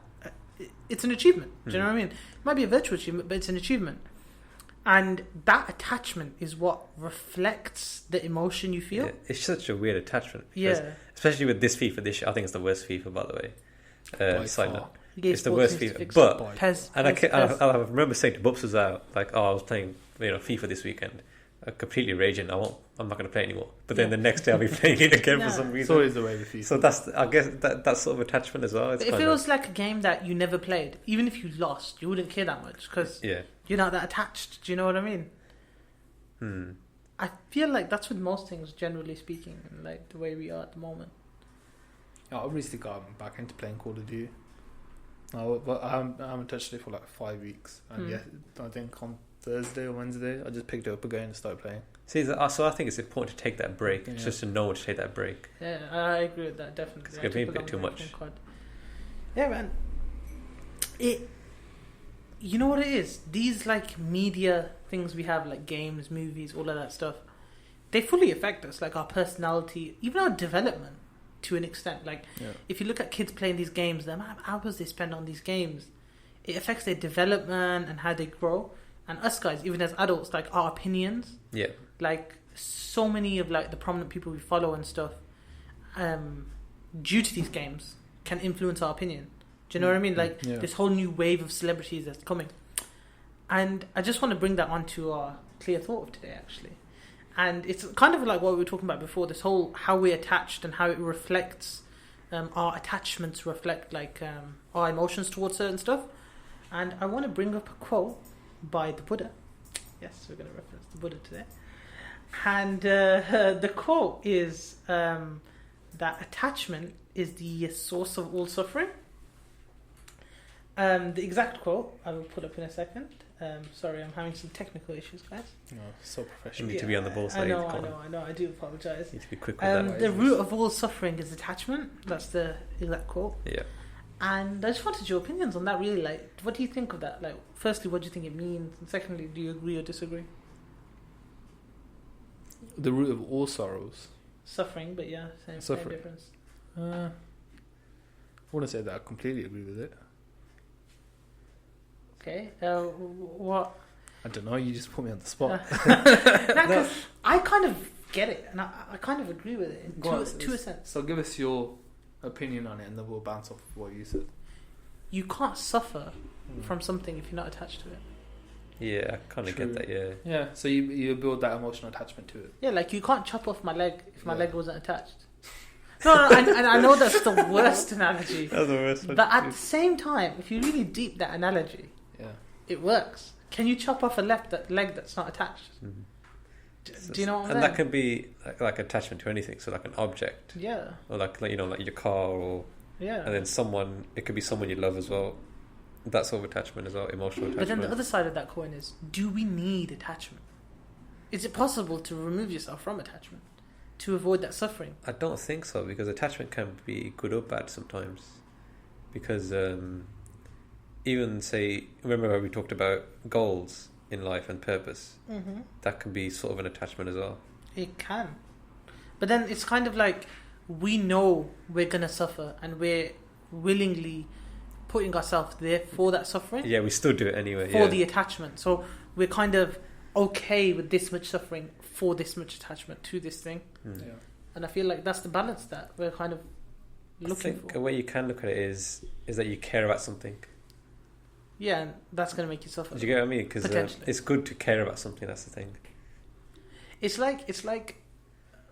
It's an achievement. Do you know what I mean? It might be a virtual achievement, but it's an achievement. And that attachment is what reflects the emotion you feel. Yeah, it's such a weird attachment. Yeah. Especially with this FIFA this year. I think it's the worst FIFA, by the way. Side note. Yeah, it's the worst FIFA. But, I remember saying to Bubs was out, like, I was playing FIFA this weekend. Completely raging. I'm not going to play anymore. But then the next day I'll be playing it again for some reason. It's always the way with FIFA. So I guess that's sort of attachment as well. It feels like a game that you never played. Even if you lost, you wouldn't care that much because you're not that attached. Do you know what I mean? I feel like that's with most things, generally speaking, and like the way we are at the moment. I've recently gotten back into playing Call of Duty. But I haven't touched it for like 5 weeks. And I think on Thursday or Wednesday, I just picked it up again and started playing. See, so I think it's important to take that break, just to know to take that break. Yeah, I agree with that, definitely. Because it can be a bit too much. Yeah, man. You know what it is? These like media things we have, like games, movies, all of that stuff, they fully affect us, like our personality, even our development to an extent. Like if you look at kids playing these games, the amount of hours they spend on these games, it affects their development and how they grow. And us guys, even as adults, like our opinions, like so many of like the prominent people we follow and stuff, due to these games, can influence our opinion. Do you know what I mean? Like this whole new wave of celebrities that's coming, and I just want to bring that onto our clear thought of today, actually. And it's kind of like what we were talking about before. This whole how we're attached and how it reflects, our attachments reflect like our emotions towards certain stuff. And I want to bring up a quote by the Buddha. Yes, we're going to reference the Buddha today. And the quote is that attachment is the source of all suffering. The exact quote I will put up in a second. Sorry, I'm having some technical issues, guys. No, so professional. You need to be on the ball side. I know. I do apologise. You need to be quick with that. The root of all suffering is attachment. That's the exact quote. Yeah. And I just wanted your opinions on that, really. Like, what do you think of that? Like, firstly, what do you think it means? And secondly, do you agree or disagree? The root of all sorrows. Suffering, but yeah, same difference. I wouldn't say that I completely agree with it. Okay, what? I don't know, you just put me on the spot. No, I kind of get it, and I kind of agree with it to a sense. So give us your opinion on it, and then we'll bounce off what you said. You can't suffer from something if you're not attached to it. Yeah, I kind of get that, Yeah, so you build that emotional attachment to it. Yeah, like you can't chop off my leg if my leg wasn't attached. No, I know that's the worst analogy. That's the worst one. But at the same time, if you really deep that analogy, it works. Can you chop off a leg that's not attached? Do you know what I'm saying? And that can be like attachment to anything, so like an object. Yeah. Or like your car, or and then it could be someone you love as well. That sort of attachment as well, emotional attachment. But then the other side of that coin is, do we need attachment? Is it possible to remove yourself from attachment to avoid that suffering? I don't think so, because attachment can be good or bad sometimes. Because even remember how we talked about goals in life and purpose? Mm-hmm. That can be sort of an attachment as well. It can. But then it's kind of like, we know we're going to suffer and we're willingly putting ourselves there for that suffering. Yeah, we still do it anyway. For the attachment. So we're kind of okay with this much suffering for this much attachment to this thing. Yeah. And I feel like that's the balance that we're kind of looking for. A way you can look at it is that you care about something. Yeah, and that's going to make you suffer. Do you get what I mean? Because it's good to care about something, that's the thing. It's like,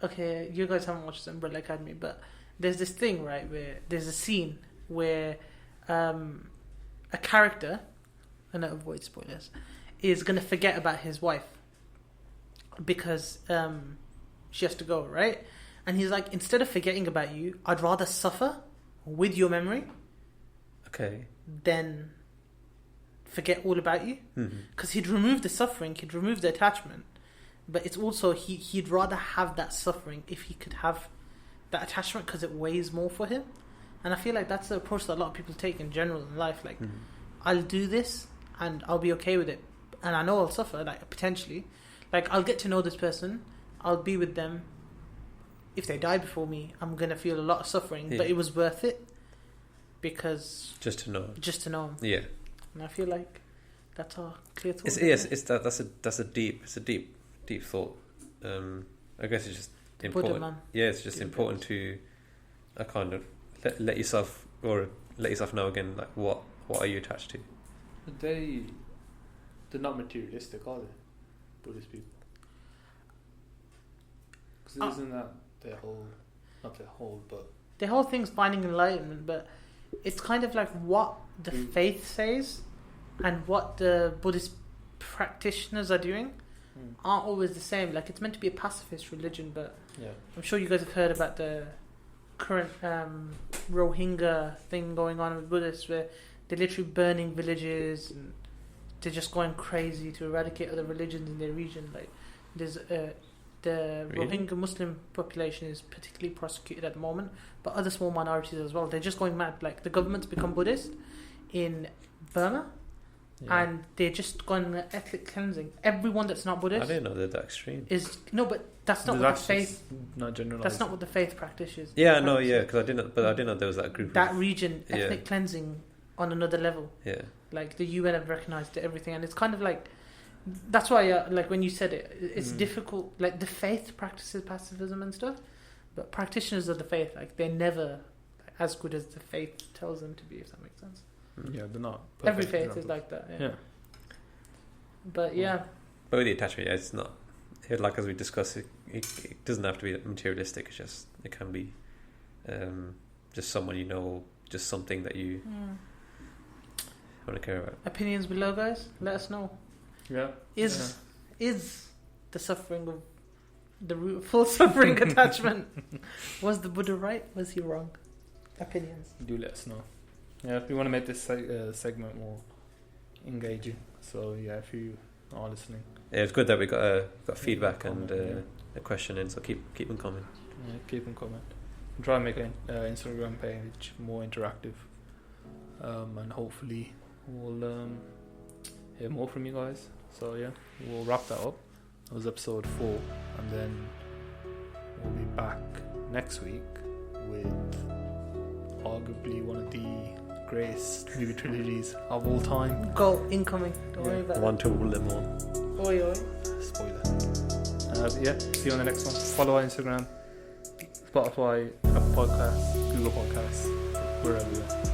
okay, you guys haven't watched Umbrella Academy, but there's this thing, right, where there's a scene where a character, and I avoid spoilers, is going to forget about his wife because she has to go, right? And he's like, instead of forgetting about you, I'd rather suffer with your memory than forget all about you. Because he'd remove the suffering, he'd remove the attachment, but it's also he'd rather have that suffering if he could have that attachment, because it weighs more for him. And I feel like that's the approach that a lot of people take in general in life. Like, I'll do this and I'll be okay with it, and I know I'll suffer, like, potentially. Like, I'll get to know this person, I'll be with them. If they die before me, I'm gonna feel a lot of suffering, but it was worth it, because just to know him. Yeah. And I feel like that's our clear thought. That's a deep thought. I guess it's just important. Buddha, man. Yeah, it's just important to kind of let yourself know again, like, what are you attached to? They're not materialistic, are they? Buddhist people. Because isn't that their whole thing's finding enlightenment, but it's kind of like what the faith says and what the Buddhist practitioners are doing aren't always the same. Like, it's meant to be a pacifist religion, but I'm sure you guys have heard about the current Rohingya thing going on with Buddhists, where they're literally burning villages and they're just going crazy to eradicate other religions in their region. Like, there's the Rohingya Muslim population is particularly prosecuted at the moment, but other small minorities as well. They're just going mad. Like, the government's become Buddhist in Burma, and they're just going ethnic cleansing. Everyone that's not Buddhist, I didn't know they're that extreme. But that's not what the faith. Not generalized. That's not what the faith practices. Yeah, no, yeah, because I didn't know there was that group. That region, ethnic cleansing on another level. Yeah. Like, the UN have recognised everything, and it's kind of like, that's why, like, when you said it, it's difficult. Like, the faith practices pacifism and stuff, but practitioners of the faith, like, they're never as good as the faith tells them to be, if that makes sense. Yeah, they're not. Every faith is like that. Yeah. But but with the attachment, it's not. Like, as we discussed, it doesn't have to be materialistic. It's just, it can be just someone you know, just something that you want to care about. Opinions below, guys. Let us know. Yeah. Is the suffering of the root of full suffering attachment? Was the Buddha right? Was he wrong? Opinions. Do let us know. Yeah, if we want to make this segment more engaging. So yeah, if you are listening. Yeah, it's good that we got feedback and a question in. So keep them coming. Yeah, keep them coming. We'll try and make an Instagram page more interactive, and hopefully we'll hear more from you guys. So yeah, we'll wrap that up. That was episode 4, and then we'll be back next week with arguably one of the greatest movie trilogies of all time. Go incoming. Don't worry about it. One to rule them all. Oi, oi. Spoiler. Yeah, see you on the next one. Follow our Instagram, Spotify, Apple Podcasts, Google Podcasts, wherever you are.